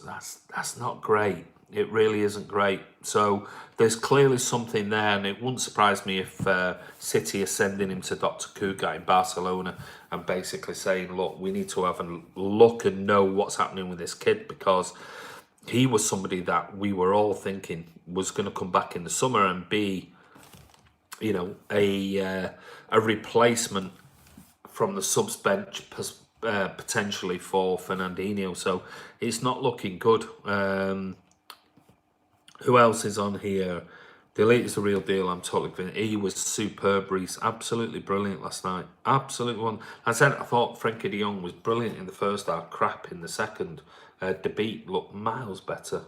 that's not great. It really isn't great. So there's clearly something there, and it wouldn't surprise me if City are sending him to Dr. Cugat in Barcelona and basically saying, look, we need to have a look and know what's happening with this kid, because he was somebody that we were all thinking was going to come back in the summer and be, you know, a replacement from the subs bench potentially for Fernandinho. So it's not looking good. Who else is on here? The elite is the real deal. I'm totally convinced. He was superb, Reece. Absolutely brilliant last night. Absolutely one. I thought Frankie de Jong was brilliant in the first half, crap in the second. De Beat looked miles better.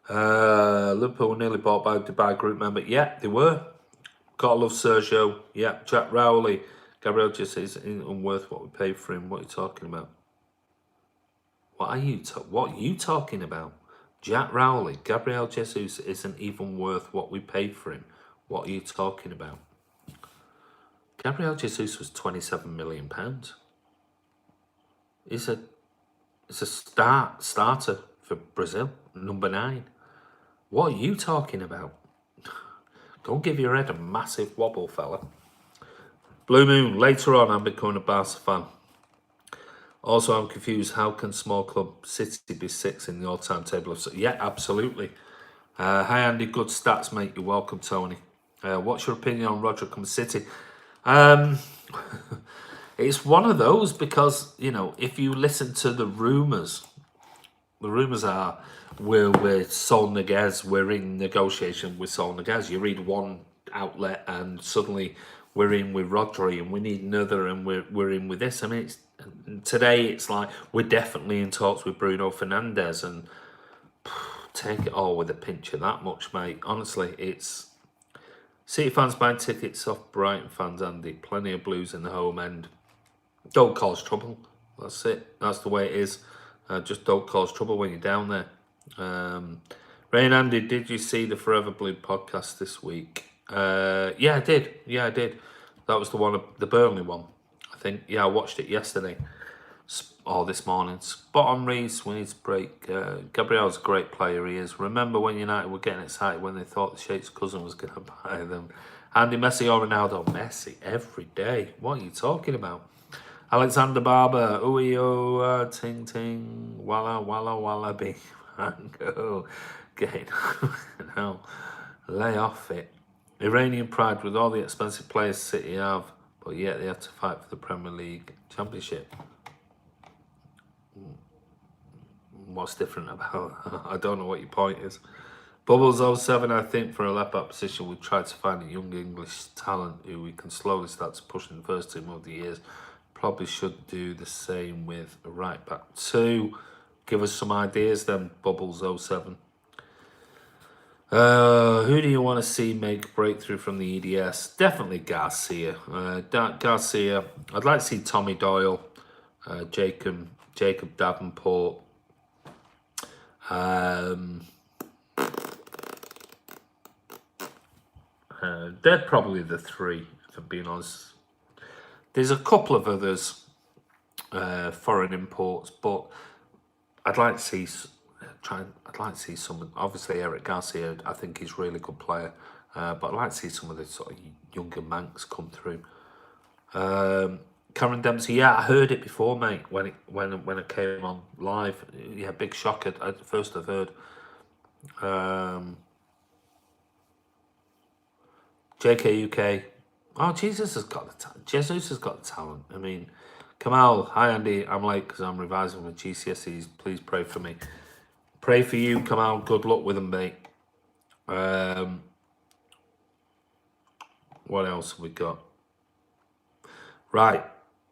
Liverpool were nearly bought by a Dubai group member. Yeah, they were. Gotta love Sergio. Yeah, Jack Rowley. Gabriel Jesus isn't worth what we paid for him. What are you talking about? What are you talking about? Jack Rowley, Gabriel Jesus isn't even worth what we paid for him. What are you talking about? Gabriel Jesus was £27 million. He's a starter for Brazil, number 9. What are you talking about? Don't give your head a massive wobble, fella. Blue Moon, later on I'm becoming a Barca fan. Also, I'm confused. How can small club City be 6 in the all-time table of... Yeah, absolutely. Hi, Andy. Good stats, mate. You're welcome, Tony. What's your opinion on Roderick and City? It's one of those because, you know, if you listen to the rumours are we're with Sol Niguez, we're in negotiation with Sol Niguez. You read one outlet and suddenly we're in with Rodri, and we need another, and we're in with this. I mean, today it's like we're definitely in talks with Bruno Fernandes, and take it all with a pinch of that much, mate. Honestly, it's City fans buying tickets off Brighton fans, Andy. Plenty of blues in the home end. Don't cause trouble. That's it. That's the way it is. Just don't cause trouble when you're down there. Ray and Andy, did you see the Forever Blue podcast this week? Yeah, I did. That was the one, the Burnley one, I think. Yeah, I watched it yesterday. Or this morning. Spot on, Reese. We need to break. Gabriel's a great player, he is. Remember when United were getting excited when they thought the Sheik's cousin was going to buy them? Andy, Messi or Ronaldo? Messi, every day. What are you talking about? Alexander Barber. Ooh, ting ting. Walla, walla, walla, big mango. Getting now. Lay off it. Iranian pride with all the expensive players City have, but yet they have to fight for the Premier League Championship. What's different about I don't know what your point is. Bubbles07, I think for a left-back position, we've tried to find a young English talent who we can slowly start to push in the first team over the years. Probably should do the same with a right-back too. Give us some ideas then, Bubbles07. Who do you want to see make a breakthrough from the EDS? Definitely Garcia. Garcia. I'd like to see Tommy Doyle, Jacob Davenport. They're probably the three, if I'm being honest. There's a couple of others, foreign imports, but I'd like to see someone. Obviously, Eric Garcia, I think he's a really good player, but I'd like to see some of the sort of younger Manx come through. Cameron Dempsey, yeah, I heard it before, mate. When it came on live, yeah, big shock at first I've heard. JKUK, oh, Jesus has got the talent. I mean, Kamal, hi Andy, I'm late because I'm revising with GCSEs. Please pray for me. Pray for you, Kamal. Good luck with them, mate. What else have we got? Right,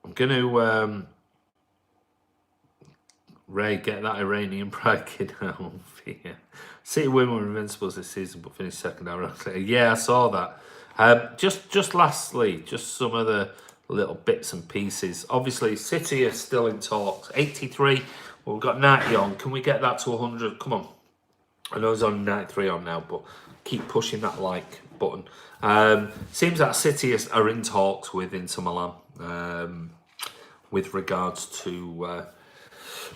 I'm going to Ray, get that Iranian pride kid out. Yeah. City women were invincibles this season, but finished second ironically. Yeah, I saw that. Just lastly, just some of the little bits and pieces. Obviously, City are still in talks. 83. Well, we've got 90 on. Can we get that to 100? Come on. I know it's on 93 on now, but keep pushing that like button. Seems that City are in talks with Inter Milan with regards to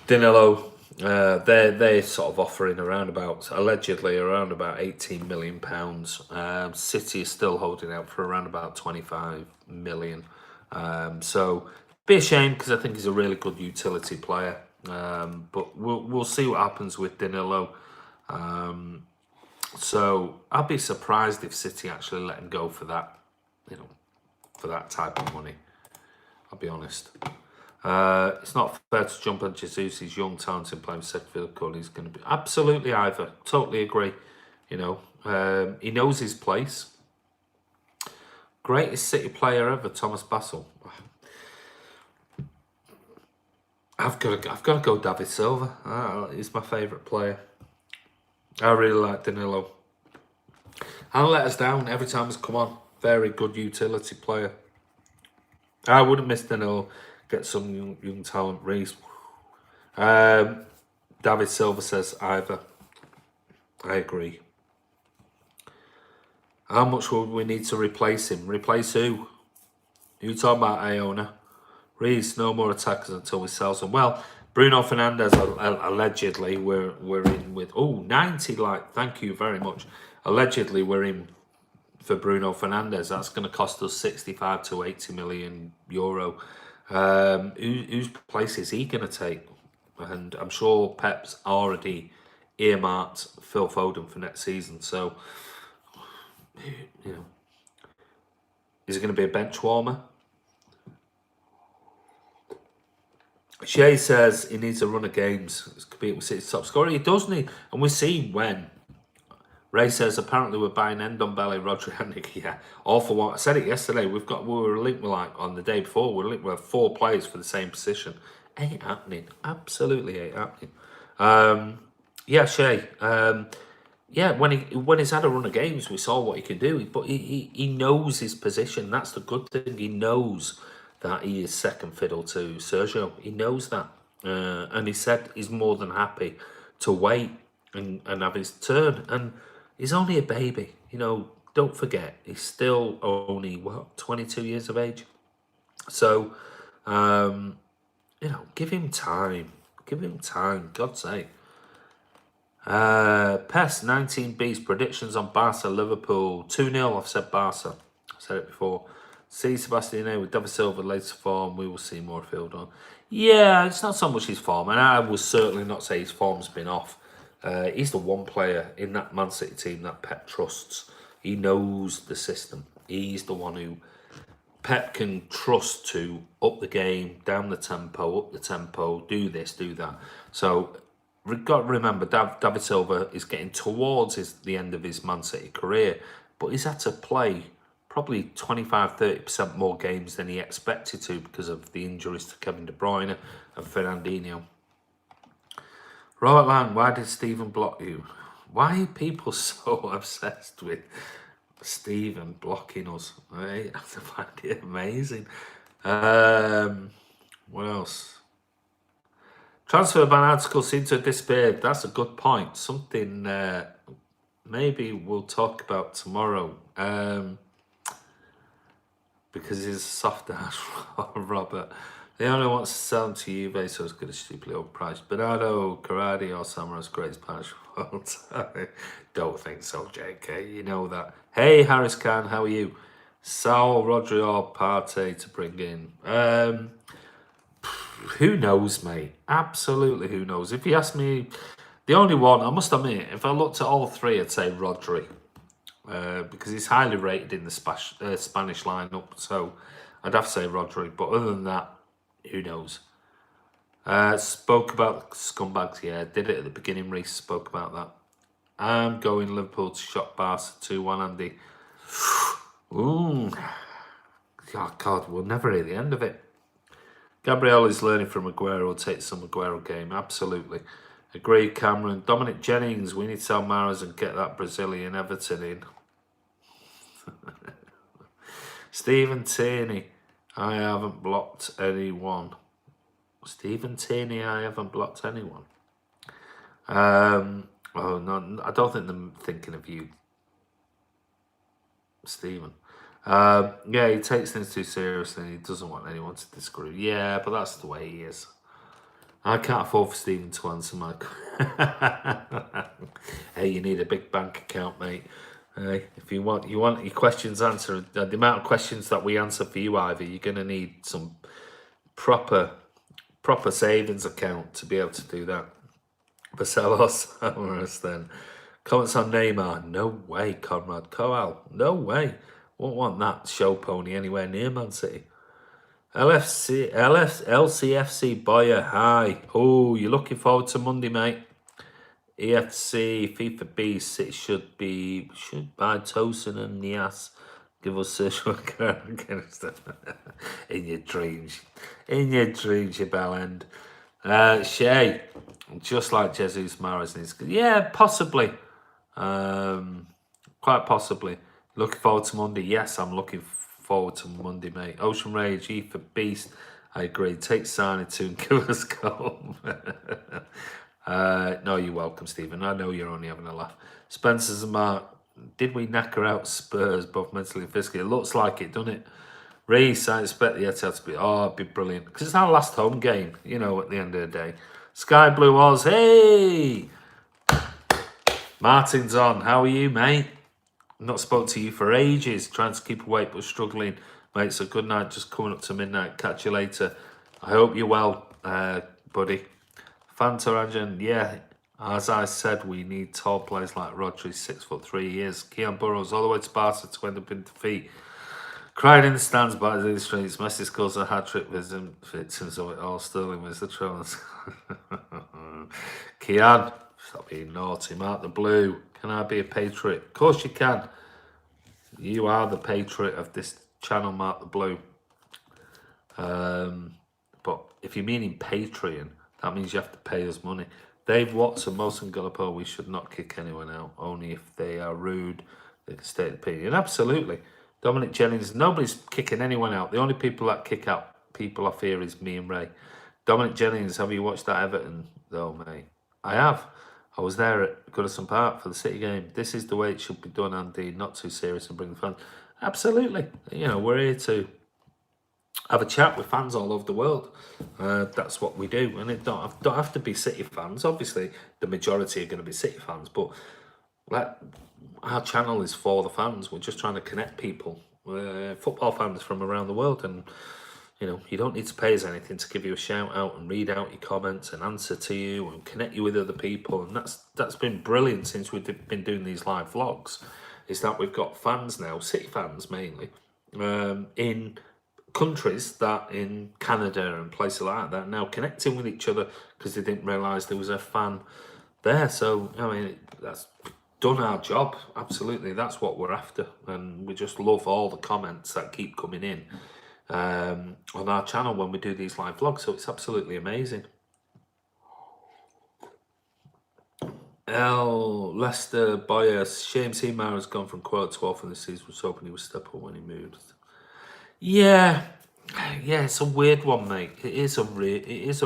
Danilo. They're sort of offering allegedly around about £18 million. City is still holding out for around about 25 million. So be a shame because I think he's a really good utility player. But we'll see what happens with Danilo. So I'll be surprised if City actually let him go for that, for that type of money. I'll be honest. It's not fair to jump on Jesus. He's young, talented, playing second field. He's going to be absolutely either. Totally agree. He knows his place. Greatest City player ever, Thomas Bassel. I've got to go David Silva. He's my favourite player. I really like Danilo. And let us down every time he's come on. Very good utility player. I wouldn't miss Danilo. Get some young talent. Reese. David Silva says either. I agree. How much would we need to replace him? Replace who? You talking about Iona? Reese, no more attackers until we sell some. Well, Bruno Fernandes, allegedly, we're in with... Oh, 90, thank you very much. Allegedly, we're in for Bruno Fernandes. That's going to cost us 65 to 80 million euro. Whose place is he going to take? And I'm sure Pep's already earmarked Phil Foden for next season. So, is it going to be a bench warmer? Shay says he needs a run of games to compete with City's top scorer. He does need, and we see when Ray says, apparently we're buying Ndombele, Rodri and Nicky. Yeah, all for one. I said it yesterday. We were linked with, like, on the day before, we were linked with 4 players for the same position. Ain't happening. Absolutely ain't happening. Yeah, Shay. Yeah, when he's had a run of games, we saw what he can do. But he knows his position. That's the good thing. He knows that he is second fiddle to Sergio. He knows that. And he said he's more than happy to wait and have his turn. And he's only a baby. You know, don't forget, he's still only, 22 years of age? So, you know, give him time. Give him time, God's sake. PES 19 Beast predictions on Barca Liverpool 2-0. I've said Barca. I've said it before. See Sebastian A with David Silva latest form. We will see more field on. Yeah, it's not so much his form, and I would certainly not say his form's been off. He's the one player in that Man City team that Pep trusts. He knows the system. He's the one who Pep can trust to up the game, down the tempo, up the tempo, do this, do that. So we've got to remember, David Silva is getting towards the end of his Man City career, but he's had to play probably 25-30% more games than he expected to because of the injuries to Kevin De Bruyne and Fernandinho. Robert Lang, why did Stephen block you? Why are people so obsessed with Stephen blocking us? I find it amazing. What else? Transfer ban articles seem to have disappeared. That's a good point. Something maybe we'll talk about tomorrow. Because he's a soft ass, Robert. They only want to sell him to Juve, so it's going to stupidly overpriced. Bernardo, Carradi, or Samaras greatest Spanish of all time. Don't think so, JK. You know that. Hey, Harris Khan, how are you? Saul, Rodri, or Partey to bring in? Who knows, mate? Absolutely, who knows? If you ask me, the only one, I must admit, if I looked at all 3, I'd say Rodri. Because he's highly rated in the Spanish lineup, so I'd have to say Rodri. But other than that, who knows? Spoke about scumbags, yeah. Did it at the beginning, Reece. Spoke about that. I'm going Liverpool to shock Barca 2-1, Andy. Ooh. Oh, God, we'll never hear the end of it. Gabriel is learning from Aguero. Take some Aguero game. Absolutely. Agreed, Cameron. Dominic Jennings, we need to sell Mahrez and get that Brazilian Everton in. Stephen Tierney, I haven't blocked anyone. Stephen Tierney, I haven't blocked anyone. Oh, no, I don't think they're thinking of you, Stephen. Yeah, he takes things too seriously and he doesn't want anyone to disagree. Yeah, but that's the way he is. I can't afford for Stephen to answer my... Hey, you need a big bank account, mate. If you want your questions answered, the amount of questions that we answer for you, Ivy, you're going to need some proper savings account to be able to do that. Vaselos, Samaras then. Comments on Neymar. No way, Conrad. Coal. No way. Won't want that show pony anywhere near Man City. LCFC Boyer, hi. Oh, you're looking forward to Monday, mate. EFC, FIFA Beast, it should buy Tosin and Nias. Give us Sergio in your dreams. In your dreams, you bell end. Shay, just like Jesus Maris. Yeah, possibly. Quite possibly. Looking forward to Monday. Yes, I'm looking forward to Monday, mate. Ocean Rage, FIFA Beast. I agree. Take Sarni too and give us a goal. No, you're welcome, Stephen. I know you're only having a laugh. Spencer's and Mark, did we knacker out Spurs both mentally and physically? It looks like it, doesn't it? Reece, I expect the Etihad to be, it'd be brilliant. Because it's our last home game, you know, at the end of the day. Sky Blue Oz, hey! Martin's on. How are you, mate? Not spoke to you for ages. Trying to keep awake but struggling. Mate, so good night. Just coming up to midnight. Catch you later. I hope you're well, buddy. Fantaranjan, yeah, as I said, we need tall players like Rodri, 6'3" years. Kean Burrows all the way to Barca to end up in defeat. Crying in the stands by the streets. Messi scores a hat-trick with him, victims of it all. Sterling wins the trophy. Kean, stop being naughty. Mark the Blue. Can I be a patriot? Of course you can. You are the patriot of this channel, Mark the Blue. But if you're meaning Patreon, that means you have to pay us money. Dave Watson, Molson Gallipoli, we should not kick anyone out. Only if they are rude, they can state the opinion. Absolutely. Dominic Jennings, nobody's kicking anyone out. The only people that kick out people off here is me and Ray. Dominic Jennings, have you watched that Everton, though, mate? I have. I was there at Goodison Park for the City game. This is the way it should be done, Andy. Not too serious and bring the fans. Absolutely. You know, we're here to have a chat with fans all over the world. That's what we do. And it don't have to be City fans. Obviously, the majority are going to be City fans. But our channel is for the fans. We're just trying to connect people. Football fans from around the world. And you know, you don't need to pay us anything to give you a shout out and read out your comments and answer to you and connect you with other people. And that's been brilliant since we've been doing these live vlogs, is that we've got fans now, City fans mainly, in countries that in Canada and places like that, now connecting with each other because they didn't realise there was a fan there. So, I mean, that's done our job. Absolutely. That's what we're after. And we just love all the comments that keep coming in on our channel when we do these live vlogs, so it's absolutely amazing. Leicester Boyers, shame Seamer has gone from quote 12 in the season. Was hoping he would step up when he moved. Yeah, it's a weird one, mate. It is a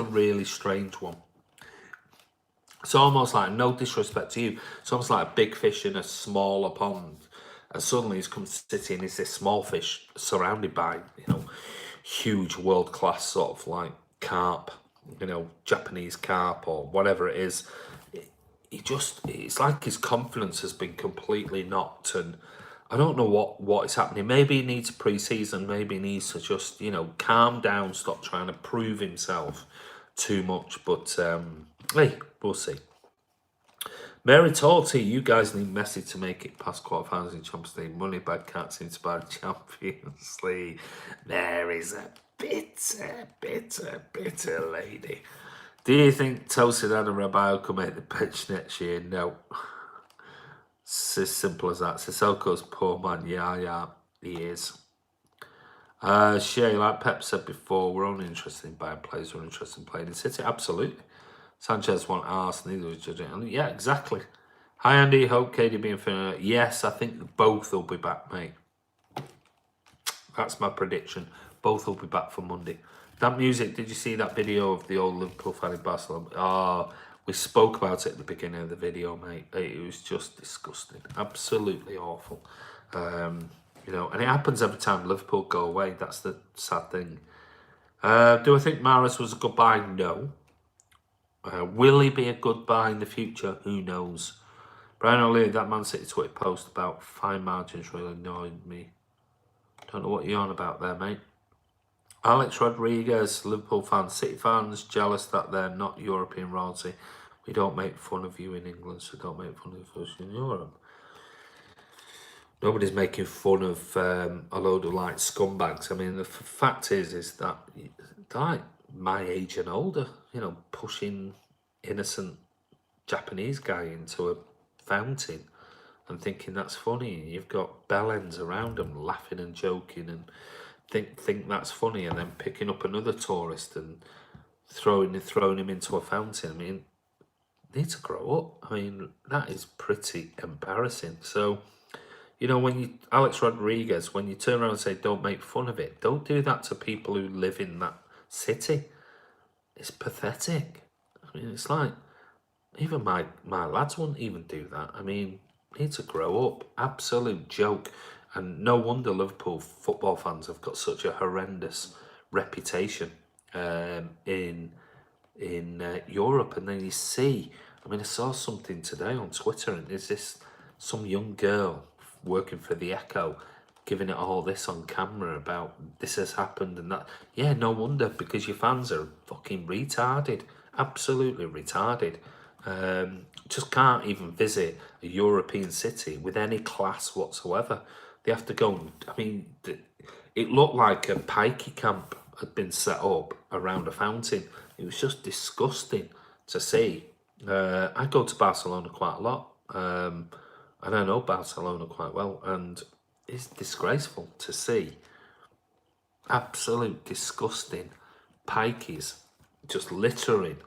really strange one. It's almost like, no disrespect to you, it's almost like a big fish in a smaller pond. And suddenly he's come sitting as this small fish surrounded by, you know, huge world-class sort of like carp, you know, Japanese carp or whatever it is. It's like his confidence has been completely knocked, and I don't know what is happening. Maybe he needs pre-season, maybe he needs to just, you know, calm down, stop trying to prove himself too much. But, hey, we'll see. Mary Torty, you guys need Messi to make it past quarterfinals in Champions League. Moneybag can't seem to buy Champions League. Mary's a bitter lady. Do you think Tosin and Rabiot could make the pitch next year? No. It's as simple as that. Sissoko's poor man. Yeah, he is. Shay, like Pep said before, we're only interested in buying players. We're interested in playing in City. Absolutely. Sanchez won't ask, neither was judging. Yeah, exactly. Hi, Andy. Hope KDB and Finn. Yes, I think both will be back, mate. That's my prediction. Both will be back for Monday. That music, did you see that video of the old Liverpool fan in Barcelona? Oh, we spoke about it at the beginning of the video, mate. It was just disgusting. Absolutely awful. You know, and it happens every time Liverpool go away. That's the sad thing. Do I think Maris was a good buy? No. Will he be a good buy in the future? Who knows? Brian O'Leary, that Man City Twitter post about fine margins really annoyed me. Don't know what you're on about there, mate. Alex Rodriguez, Liverpool fans, City fans, jealous that they're not European royalty. We don't make fun of you in England, so don't make fun of us in Europe. Nobody's making fun of a load of like scumbags. I mean, the fact is that like my age and older, you know, pushing innocent Japanese guy into a fountain and thinking that's funny. You've got bellends around them laughing and joking and think that's funny, and then picking up another tourist and throwing him into a fountain. I mean, they need to grow up. I mean, that is pretty embarrassing. So, you know, Alex Rodriguez, when you turn around and say don't make fun of it, don't do that to people who live in that city. It's pathetic. I mean, it's like, even my lads wouldn't even do that. I mean, need to grow up. Absolute joke. And no wonder Liverpool football fans have got such a horrendous reputation in Europe. And then you see, I mean, I saw something today on Twitter, and there's some young girl working for the Echo giving it all this on camera about this has happened and that. Yeah, no wonder, because your fans are fucking retarded. Absolutely retarded. Just can't even visit a European city with any class whatsoever. They have to go, I mean, it looked like a pikey camp had been set up around a fountain. It was just disgusting to see. I go to Barcelona quite a lot. and I know Barcelona quite well, and it's disgraceful to see absolute disgusting pikeys just littering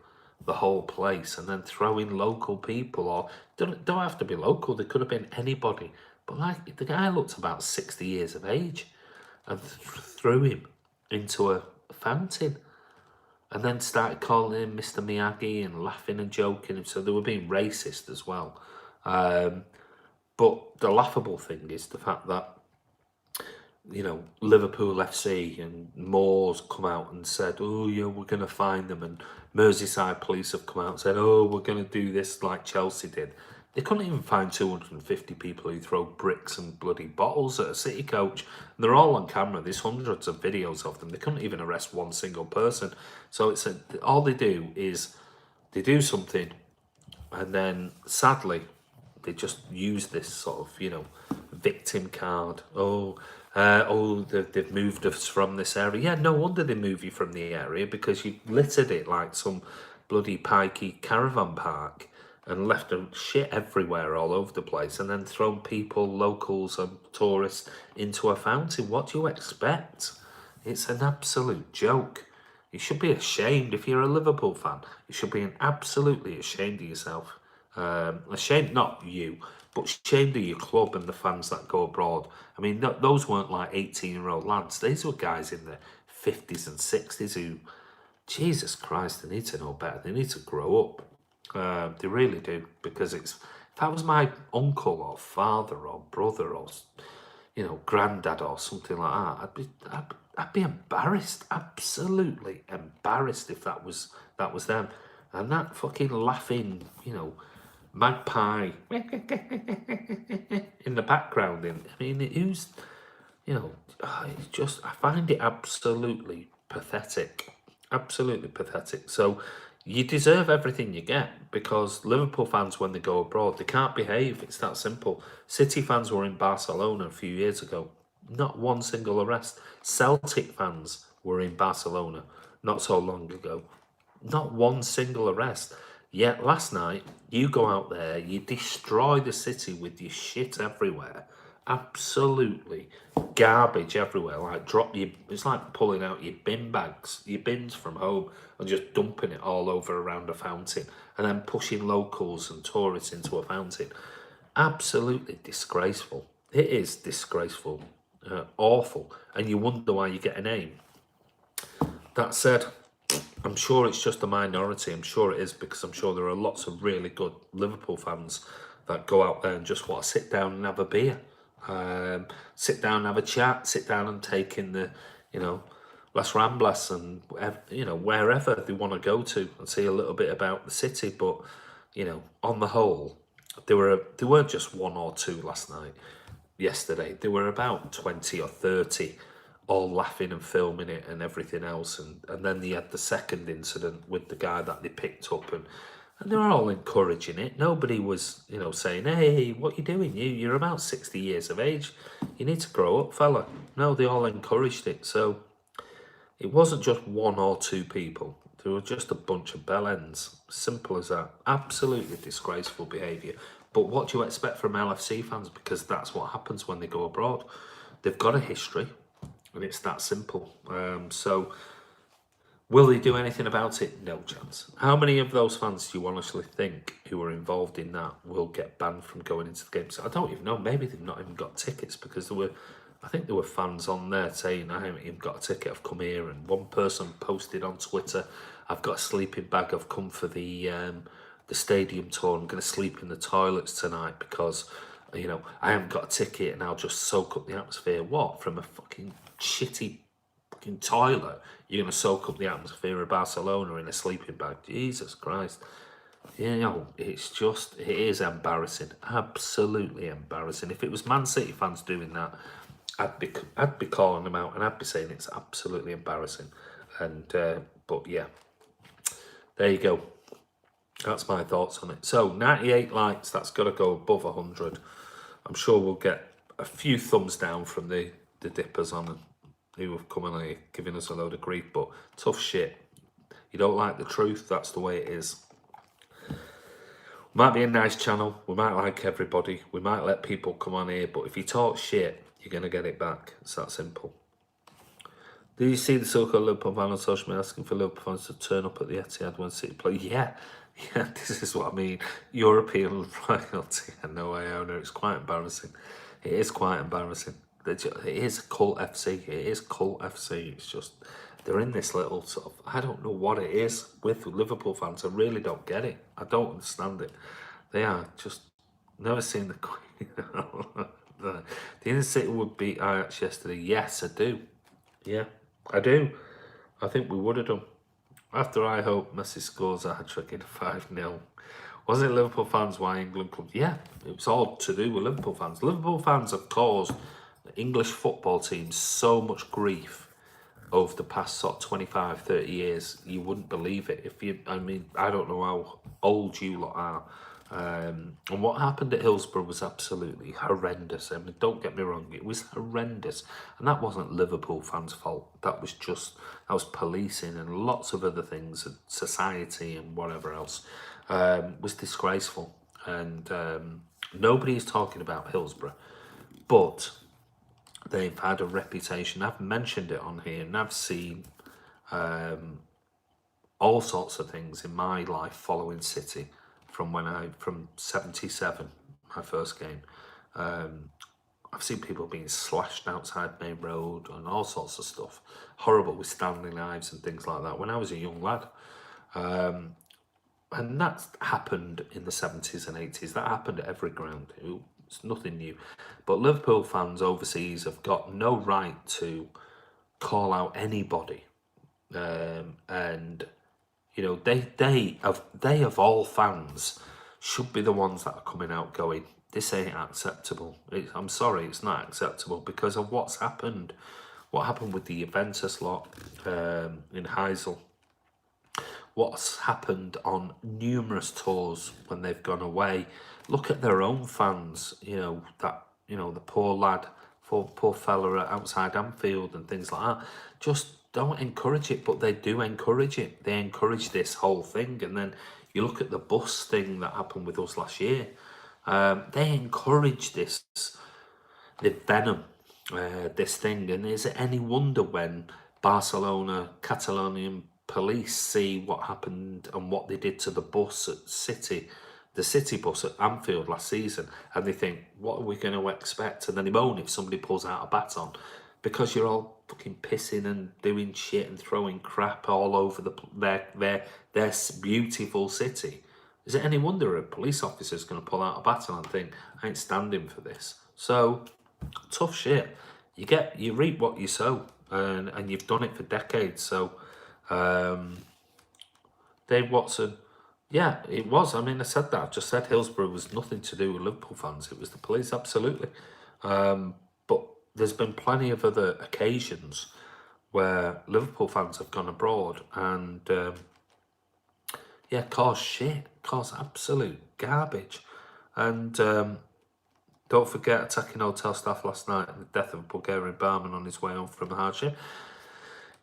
the whole place, and then throwing local people, or don't have to be local, they could have been anybody, but like the guy looked about 60 years of age, and threw him into a fountain, and then started calling him Mr. Miyagi and laughing and joking, so they were being racist as well. But the laughable thing is the fact that, you know, Liverpool FC and Moore's come out and said, oh yeah, we're going to find them, and Merseyside police have come out and said, oh, we're going to do this like Chelsea did. They couldn't even find 250 people who throw bricks and bloody bottles at a City coach. And they're all on camera. There's hundreds of videos of them. They couldn't even arrest one single person. So it's all they do is they do something, and then sadly they just use this sort of, you know, victim card. They've moved us from this area. Yeah, no wonder they move you from the area, because you littered it like some bloody pikey caravan park and left shit everywhere all over the place, and then thrown people, locals and tourists into a fountain. What do you expect? It's an absolute joke. You should be ashamed if you're a Liverpool fan. You should be absolutely ashamed of yourself. Ashamed, not you, but ashamed of your club and the fans that go abroad. I mean, those weren't like 18-year-old lads. These were guys in their 50s and 60s who, Jesus Christ, they need to know better. They need to grow up. They really do, because if that was my uncle or father or brother or, you know, granddad or something like that, I'd be embarrassed, absolutely embarrassed if that was them. And that fucking laughing, you know, magpie in the background. I mean, who's, you know, it's just, I find it absolutely pathetic. Absolutely pathetic. So you deserve everything you get, because Liverpool fans, when they go abroad, they can't behave. It's that simple. City fans were in Barcelona a few years ago. Not one single arrest. Celtic fans were in Barcelona not so long ago. Not one single arrest. Yet last night, you go out there, you destroy the city with your shit everywhere. Absolutely garbage everywhere. Like it's like pulling out your bin bags, your bins from home, and just dumping it all over around a fountain, and then pushing locals and tourists into a fountain. Absolutely disgraceful. It is disgraceful. Awful. And you wonder why you get a name. That said, I'm sure it's just a minority. I'm sure it is, because I'm sure there are lots of really good Liverpool fans that go out there and just want to sit down and have a beer. Sit down and have a chat, sit down and take in the, you know, Las Ramblas and, you know, wherever they want to go to and see a little bit about the city. But, you know, on the whole, there weren't just one or two last night, yesterday. There were about 20 or 30 all laughing and filming it and everything else. And then they had the second incident with the guy that they picked up, and they were all encouraging it. Nobody was, you know, saying, hey, what you doing? You're about 60 years of age. You need to grow up, fella. No, they all encouraged it. So it wasn't just one or two people. There were just a bunch of bellends. Simple as that. Absolutely disgraceful behaviour. But what do you expect from LFC fans? Because that's what happens when they go abroad. They've got a history, and it's that simple. So will they do anything about it? No chance. How many of those fans do you honestly think who were involved in that will get banned from going into the games? I don't even know. Maybe they've not even got tickets, because I think there were fans on there saying, I haven't even got a ticket, I've come here. And one person posted on Twitter, I've got a sleeping bag, I've come for the stadium tour, I'm going to sleep in the toilets tonight because, you know, I haven't got a ticket and I'll just soak up the atmosphere. What? From a fucking shitty fucking toilet, you're going to soak up the atmosphere of Barcelona in a sleeping bag? Jesus Christ. You know, it is embarrassing. Absolutely embarrassing. If it was Man City fans doing that, I'd be calling them out, and I'd be saying it's absolutely embarrassing. And but yeah, there you go. That's my thoughts on it. So 98 likes, that's got to go above 100. I'm sure we'll get a few thumbs down from the dippers on who have come and giving us a load of grief, but tough shit. You don't like the truth, that's the way it is. Might be a nice channel. We might like everybody. We might let people come on here. But if you talk shit, you're going to get it back. It's that simple. Did you see the so-called Liverpool fan on social media asking for Liverpool fans to turn up at the Etihad when City play? Yeah, this is what I mean. European royalty and no way owner. It's quite embarrassing. It is quite embarrassing. It is cult FC. It is cult FC. It's just, they're in this little sort of, I don't know what it is with Liverpool fans. I really don't get it. I don't understand it. They are just, never seen the Queen. The Inner City would beat Ajax yesterday. Yes, I do. Yeah, I do. I think we would have done. After I hope Messi scores a hat-trick in 5-0. Was it Liverpool fans why England clubs? Yeah, it was all to do with Liverpool fans. Liverpool fans have caused English football teams so much grief over the past sort of 25, 30 years. You wouldn't believe it. I mean, I don't know how old you lot are. And what happened at Hillsborough was absolutely horrendous. I mean, don't get me wrong, it was horrendous. And that wasn't Liverpool fans' fault. That was policing and lots of other things, and society and whatever else. Was disgraceful. And nobody is talking about Hillsborough. But they've had a reputation. I've mentioned it on here, and I've seen all sorts of things in my life following City from 77, my first game. I've seen people being slashed outside Main Road and all sorts of stuff. Horrible, with Stanley knives and things like that when I was a young lad. And that happened in the 70s and 80s. That happened at every ground. It's nothing new. But Liverpool fans overseas have got no right to call out anybody. And you know, they of all fans should be the ones that are coming out going, this ain't acceptable. I'm sorry, it's not acceptable because of what's happened. What happened with the Juventus lot in Heysel. What's happened on numerous tours when they've gone away. Look at their own fans, the poor lad, poor fella outside Anfield and things like that. Just don't encourage it, but they do encourage it. They encourage this whole thing. And then you look at the bus thing that happened with us last year. They encourage the venom, this thing. And is it any wonder when Barcelona, Catalonian police see what happened and what they did to the bus at City, the City bus at Anfield last season, and they think, what are we going to expect? And then they moan if somebody pulls out a baton, because you're all fucking pissing and doing shit and throwing crap all over their beautiful city. Is it any wonder a police officer's going to pull out a baton and think, I ain't standing for this? So, tough shit. You reap what you sow, and you've done it for decades. So, Dave Watson, yeah, it was. I mean, I said that. I just said Hillsborough was nothing to do with Liverpool fans. It was the police, absolutely. But there's been plenty of other occasions where Liverpool fans have gone abroad and, caused absolute garbage. And don't forget attacking hotel staff last night and the death of a Bulgarian barman on his way home from the hardship.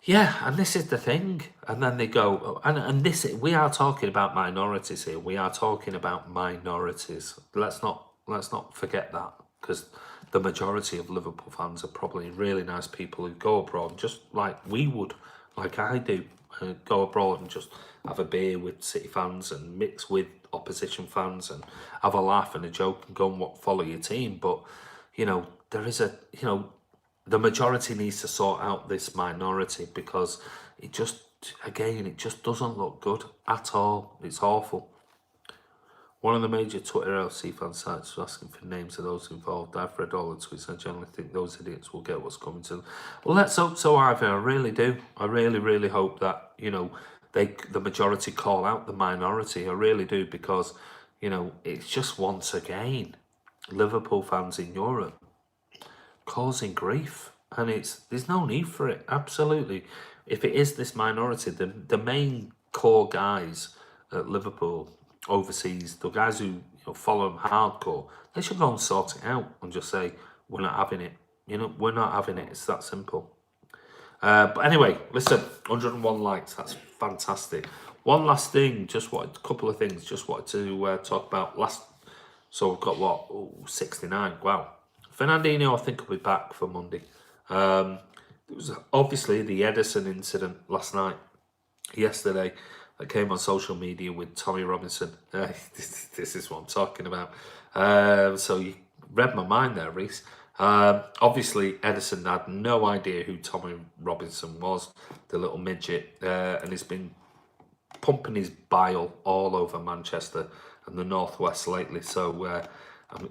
Yeah, and this is the thing. And then they go, we are talking about minorities here. We are talking about minorities. Let's not forget that, because the majority of Liverpool fans are probably really nice people who go abroad, just like we would, like I do, go abroad and just have a beer with City fans and mix with opposition fans and have a laugh and a joke and go and follow your team. But, there is the majority needs to sort out this minority, because it just doesn't look good at all. It's awful. One of the major Twitter LC fan sites was asking for names of those involved. I've read all the tweets. I generally think those idiots will get what's coming to them. Well, let's hope so, Ivan. I really do. I really, really hope that, the majority call out the minority. I really do, because, it's just once again Liverpool fans in Europe causing grief, and there's no need for it. Absolutely. If it is this minority, the main core guys at Liverpool overseas, the guys who follow them hardcore, they should go and sort it out and just say, we're not having it. We're not having it. It's that simple. But anyway, listen, 101 likes. That's fantastic. One last thing, a couple of things, just wanted to talk about last. So we've got what? Oh, 69. Wow. Fernandinho, I think, will be back for Monday. There was obviously the Edison incident yesterday, that came on social media with Tommy Robinson. This is what I'm talking about. So you read my mind there, Reese. Obviously, Edison had no idea who Tommy Robinson was, the little midget, and he's been pumping his bile all over Manchester and the northwest lately. So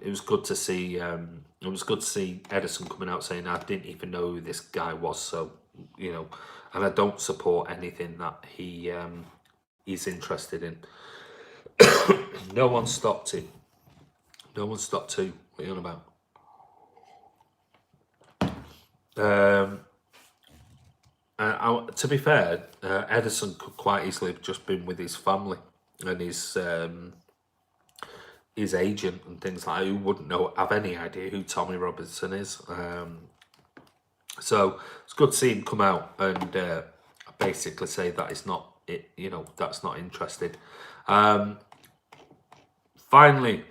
it was good to see. It was good to see Edison coming out saying, "I didn't even know who this guy was." So and I don't support anything that he's interested in. No one stopped him. No one stopped who. What are you on about? To be fair, Edison could quite easily have just been with his family and his agent and things like that, who wouldn't have any idea who Tommy Robinson is. So it's good to see him come out and basically say that it's not it. That's not interested. Finally,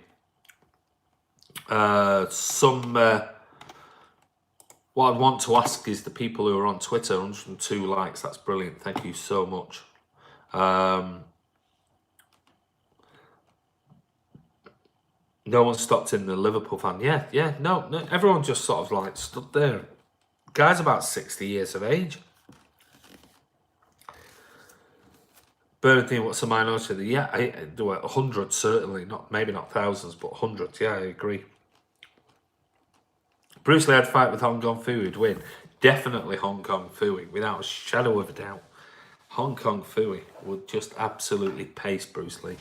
what I want to ask is the people who are on Twitter, 102 likes, that's brilliant. Thank you so much. No one stopped in the Liverpool fan. Yeah, no, everyone just sort of like stood there. Guy's about 60 years of age. Bernardine, what's the minority? Yeah, there were hundreds, certainly, maybe not thousands, but hundreds. Yeah, I agree. Bruce Lee had a fight with Hong Kong Fu, would win. Definitely Hong Kong Fu, without a shadow of a doubt. Hong Kong Fu would just absolutely pace Bruce Lee.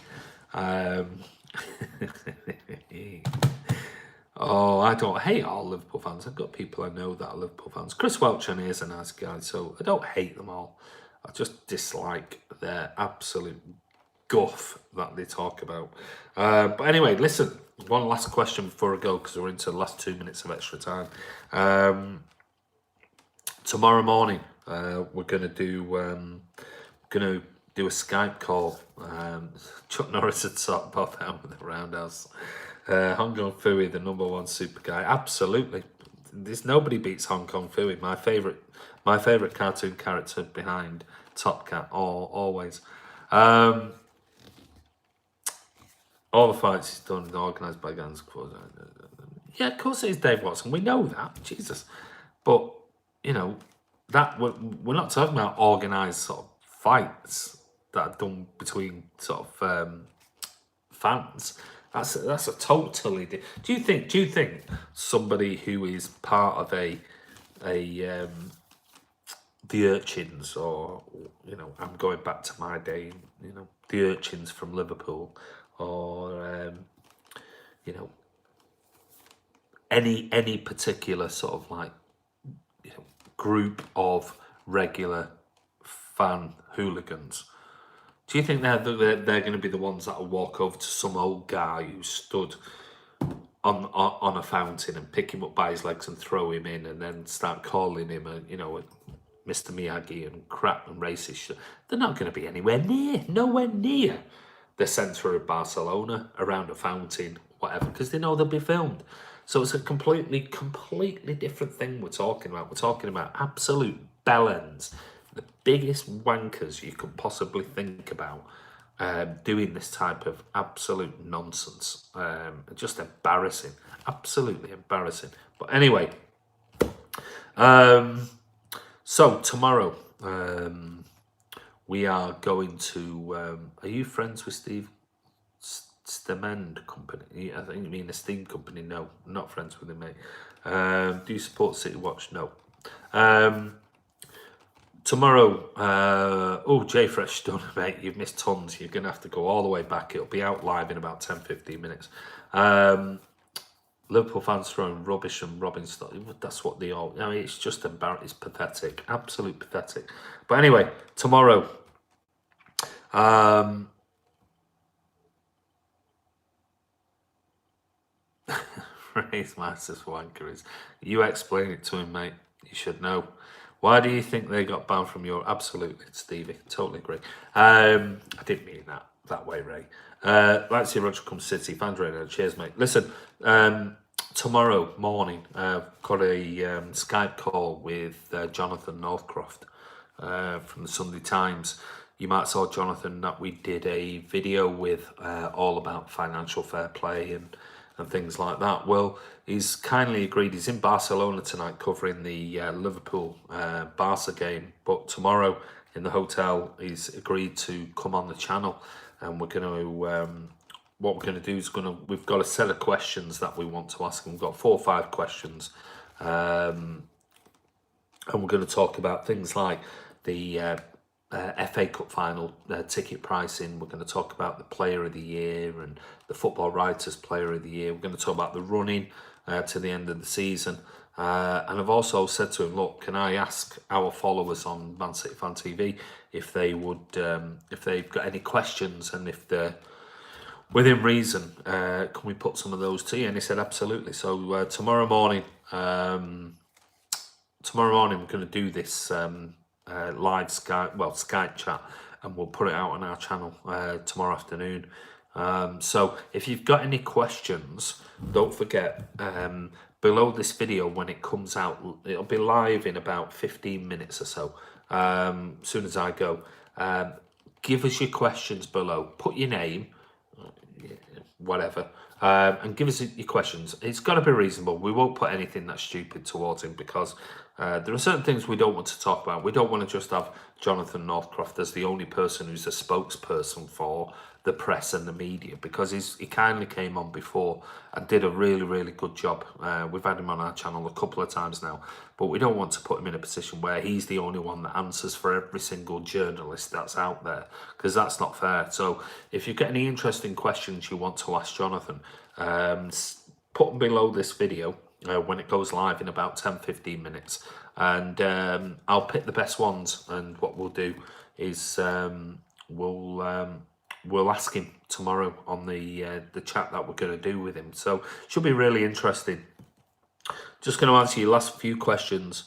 Oh, I don't hate all Liverpool fans. I've got people I know that are Liverpool fans. Chris Welch on here is a nice guy, so I don't hate them all. I just dislike their absolute guff that they talk about. But anyway, listen, one last question before I go, because we're into the last 2 minutes of extra time. Tomorrow morning, we're going to do a Skype call. Chuck Norris had sort of both out with the roundhouse. Hong Kong Fooey, the #1 super guy. Absolutely. There's nobody beats Hong Kong Fooey. My favourite cartoon character behind Top Cat, always. All the fights he's done and organised by Gans. Yeah, of course it is Dave Watson. We know that. Jesus. But, that we're not talking about organised sort of fights that are done between sort of fans. That's a totally. Do you think somebody who is part of the Urchins, or I'm going back to my day, the Urchins from Liverpool, or any particular sort of like group of regular fan hooligans, do you think they're going to be the ones that will walk over to some old guy who stood on a fountain and pick him up by his legs and throw him in, and then start calling him Mr. Miyagi and crap and racist shit? They're not going to be nowhere near the centre of Barcelona around a fountain, whatever, because they know they'll be filmed. So it's a completely different thing we're talking about. We're talking about absolute bellends, the biggest wankers you could possibly think about, doing this type of absolute nonsense. Just embarrassing, absolutely embarrassing. But anyway, so tomorrow we are going to. Are you friends with Steve Stemend company? I think you mean the Steam company. No, not friends with him, mate. Do you support City Watch? No. Tomorrow, Jay Fresh Stunner, mate, you've missed tons. You're going to have to go all the way back. It'll be out live in about 10-15 minutes. Liverpool fans throwing rubbish and robbing stuff. That's what they all. It's just embarrassing. It's pathetic, absolute pathetic. But anyway, tomorrow. Raise Masters Wanker is. You explain it to him, mate. You should know. Why do you think they got banned from Europe? Absolutely, Stevie. Totally agree. I didn't mean that way, Ray. Like to see Roger come City. Fans radio. Cheers, mate. Listen, tomorrow morning, got a Skype call with Jonathan Northcroft from the Sunday Times. You might saw, Jonathan, that we did a video with all about financial fair play and things like that. Well, he's kindly agreed. He's in Barcelona tonight covering the Liverpool Barca game, but tomorrow in the hotel he's agreed to come on the channel, and we're going to what we're going to do is we've got a set of questions that we want to ask him. We've got 4 or 5 questions, and we're going to talk about things like the FA Cup final ticket pricing. We're going to talk about the Player of the Year and the Football Writers Player of the Year. We're going to talk about the running to the end of the season. And I've also said to him, look, can I ask our followers on Man City Fan TV if they would, if they've got any questions, and if they're within reason, can we put some of those to you? And he said, absolutely. So tomorrow morning, we're going to do this live Skype chat, and we'll put it out on our channel tomorrow afternoon. So if you've got any questions, don't forget, below this video when it comes out, it'll be live in about 15 minutes or so. As soon as I go, give us your questions below, put your name, whatever, and give us your questions. It's got to be reasonable. We won't put anything that's stupid towards him, because there are certain things we don't want to talk about. We don't want to just have Jonathan Northcroft as the only person who's a spokesperson for the press and the media, because he kindly came on before and did a really, really good job. We've had him on our channel a couple of times now, but we don't want to put him in a position where he's the only one that answers for every single journalist that's out there, because that's not fair. So if you've got any interesting questions you want to ask Jonathan, put them below this video when it goes live in about 10-15 minutes, and I'll pick the best ones. And what we'll do is we'll ask him tomorrow on the chat that we're going to do with him. So should be really interesting. Just going to answer your last few questions.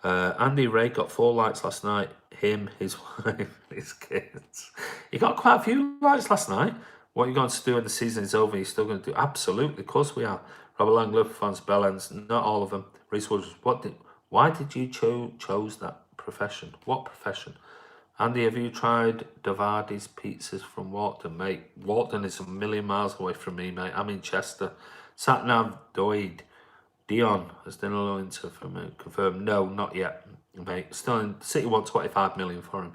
Andy Ray got 4 likes last night. Him, his wife, his kids. He got quite a few likes last night. What are you going to do when the season is over? You're still going to do? Absolutely, of course we are. Robert Lang, Liverpool fans, Bellends, not all of them. Reece Wooders, why did you chose that profession? What profession? Andy, have you tried Davardi's pizzas from Wharton, mate? Wharton is a million miles away from me, mate. I'm in Chester. Satnav Doid. Dion has done a little into confirmed. No, not yet, mate. Still in City want 25 million for him.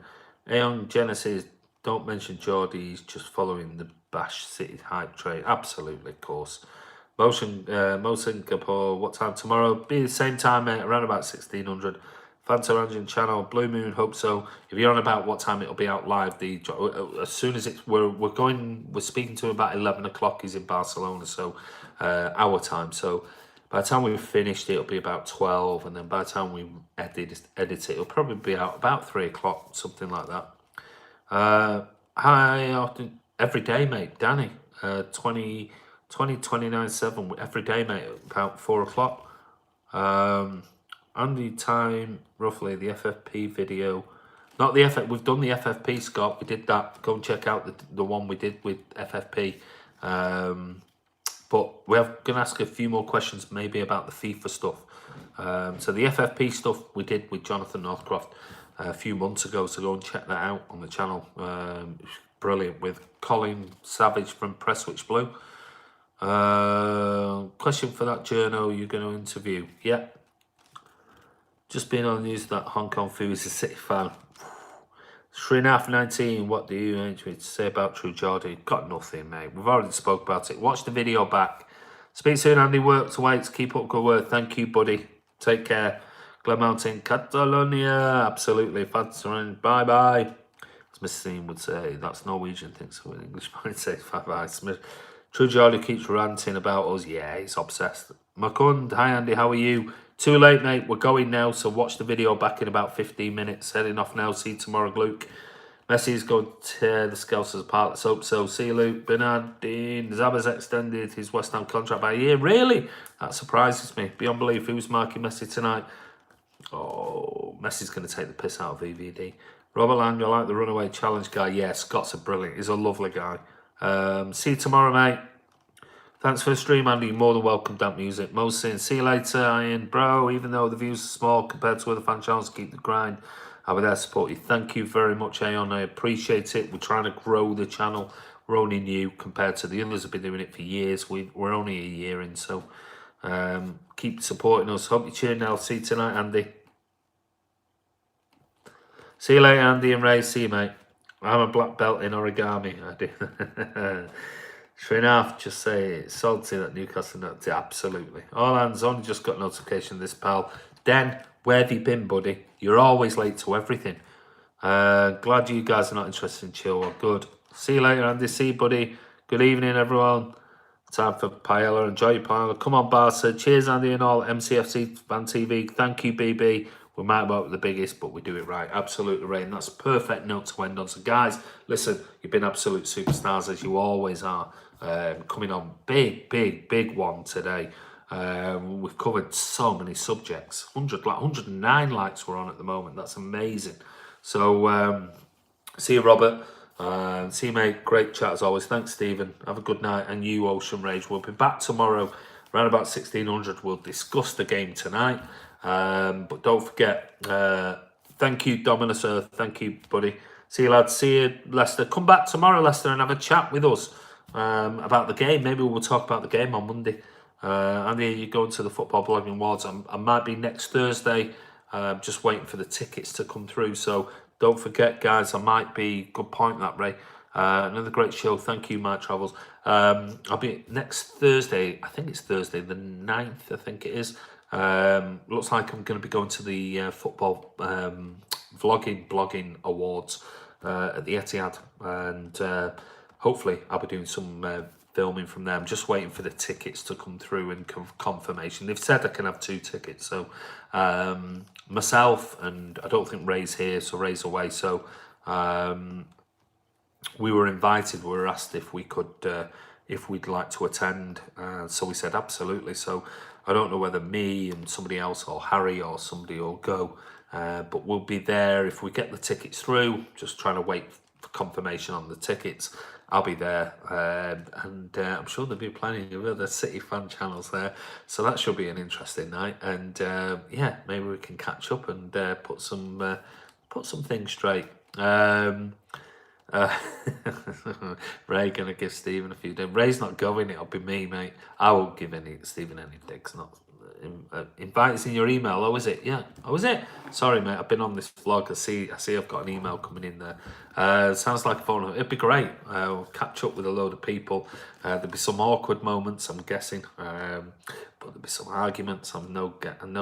Aeon Genesis, don't mention Geordie, he's just following the Bash City hype train. Absolutely, of course. Mo Singapore, what time tomorrow? Be the same time, mate, around about 1600. Fanta Engine channel, Blue Moon, hope so. If you're on about what time it'll be out live, as soon as we're speaking to him about 11 o'clock. He's in Barcelona, so our time. So by the time we've finished, it'll be about 12, and then by the time we edit it, it'll probably be out about 3 o'clock, something like that. Hi, often every day, mate. Danny, 29/7 every day, mate. About 4 o'clock. Andy, time roughly the FFP video, not the FF. We've done the FFP, Scott. We did that. Go and check out the one we did with FFP. But we're going to ask a few more questions, maybe about the FIFA stuff. So the FFP stuff we did with Jonathan Northcroft a few months ago. So go and check that out on the channel. Brilliant, with Colin Savage from Presswich Blue. Question for that journo you're going to interview. Yeah. Just being on the news that Hong Kong Fu is a City fan. 3.5/19. What do you actually say about True Geordie? Got nothing, mate. We've already spoke about it. Watch the video back. Speak soon, Andy. Work to wait. Keep up good work. Thank you, buddy. Take care. Glen Mountain, Catalonia. Absolutely. Bye bye. As Mr. Seam would say, that's Norwegian thing, so in English might say bye bye. True Geordie keeps ranting about us. Yeah, he's obsessed. Makund, hi Andy, how are you? Too late, mate. We're going now, so watch the video back in about 15 minutes. Heading off now. See you tomorrow, Luke. Messi's going to tear the Scousers apart. Let's hope so. See you, Luke. Bernardine. Zabas extended his West Ham contract by a year. Really? That surprises me. Beyond belief. Who's marking Messi tonight? Oh, Messi's going to take the piss out of VVD. Robert Lang, you like the runaway challenge guy? Yeah, Scott's a brilliant. He's a lovely guy. See you tomorrow, mate. Thanks for the stream, Andy. You're more than welcome, Damp Music. Most saying, see you later, Ian. Bro, even though the views are small compared to other fan channels, keep the grind. I'll be there to support you. Thank you very much, Aeon. I appreciate it. We're trying to grow the channel. We're only new compared to the others who've been doing it for years. We're only a year in, so keep supporting us. Hope you're cheering now. See you tonight, Andy. See you later, Andy and Ray. See you, mate. I'm a black belt in origami. I do. Sure enough, just say it's salty that Newcastle not absolutely. All hands only just got notification of this, pal. Den, where have you been, buddy? You're always late to everything. Glad you guys are not interested in chill. Good. See you later, Andy. See you, buddy. Good evening, everyone. Time for paella. Enjoy your paella. Come on, Barca. Cheers, Andy and all. MCFC Fan TV. Thank you, BB. We might have been the biggest, but we do it right. Absolutely, Rain. That's a perfect note to end on. So, guys, listen, you've been absolute superstars, as you always are. Coming on big one today. We've covered so many subjects. 109 likes we're on at the moment. That's amazing. So, see you, Robert. See you, mate. Great chat as always. Thanks, Stephen. Have a good night. And you, Ocean Rage. We'll be back tomorrow around about 1600. We'll discuss the game tonight. But don't forget, thank you, Dominus Earth. Thank you, buddy. See you, lads. See you, Leicester. Come back tomorrow, Leicester, and have a chat with us about the game. Maybe we'll talk about the game on Monday. Andy, you're going to the Football Blogging Awards. I might be next Thursday. Just waiting for the tickets to come through. So don't forget, guys, I might be. Good point, that, Ray. Another great show. Thank you, Mike Travels. I'll be next Thursday. I think it's Thursday, the 9th, I think it is. Looks like I'm going to be going to the Football Blogging Awards at the Etihad. And hopefully I'll be doing some filming from there. I'm just waiting for the tickets to come through and confirmation. They've said I can have 2 tickets. So myself, and I don't think Ray's here, so Ray's away. So we were invited. We were asked if we could, if we'd like to attend. So we said absolutely. So I don't know whether me and somebody else or Harry or somebody will go. But we'll be there if we get the tickets through. Just trying to wait for confirmation on the tickets. I'll be there, and I'm sure there'll be plenty of other City fan channels there, so that should be an interesting night. And yeah, maybe we can catch up and put some things straight. Ray gonna give Stephen a few days. Ray's not going. It'll be me, mate. I won't give Stephen any digs. Not invite us in your email. Oh, is it? Yeah. Oh, is it? Sorry, mate. I've been on this vlog. I see. I've got an email coming in there. Sounds like fun. It'd be great. We'll catch up with a load of people. There'll be some awkward moments, I'm guessing. But there'll be some arguments. I'm no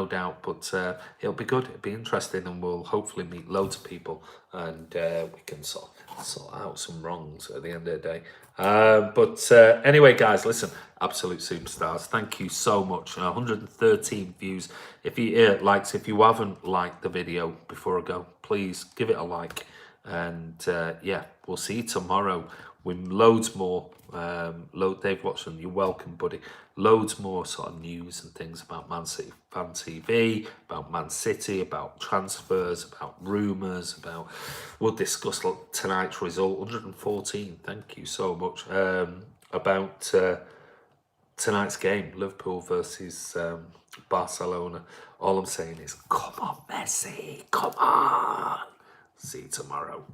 doubt. But it'll be good. It'll be interesting, and we'll hopefully meet loads of people, and we can sort out some wrongs at the end of the day. But anyway, guys, listen, absolute superstars. Thank you so much. 113 views. If you if you haven't liked the video before I go, please give it a like. And yeah, we'll see you tomorrow with loads more. Dave Watson, you're welcome, buddy. Loads more sort of news and things about Man City Fan TV, about Man City, about transfers, about rumours, about. We'll discuss tonight's result, 114. Thank you so much. About tonight's game, Liverpool versus Barcelona. All I'm saying is, come on, Messi, come on. See you tomorrow.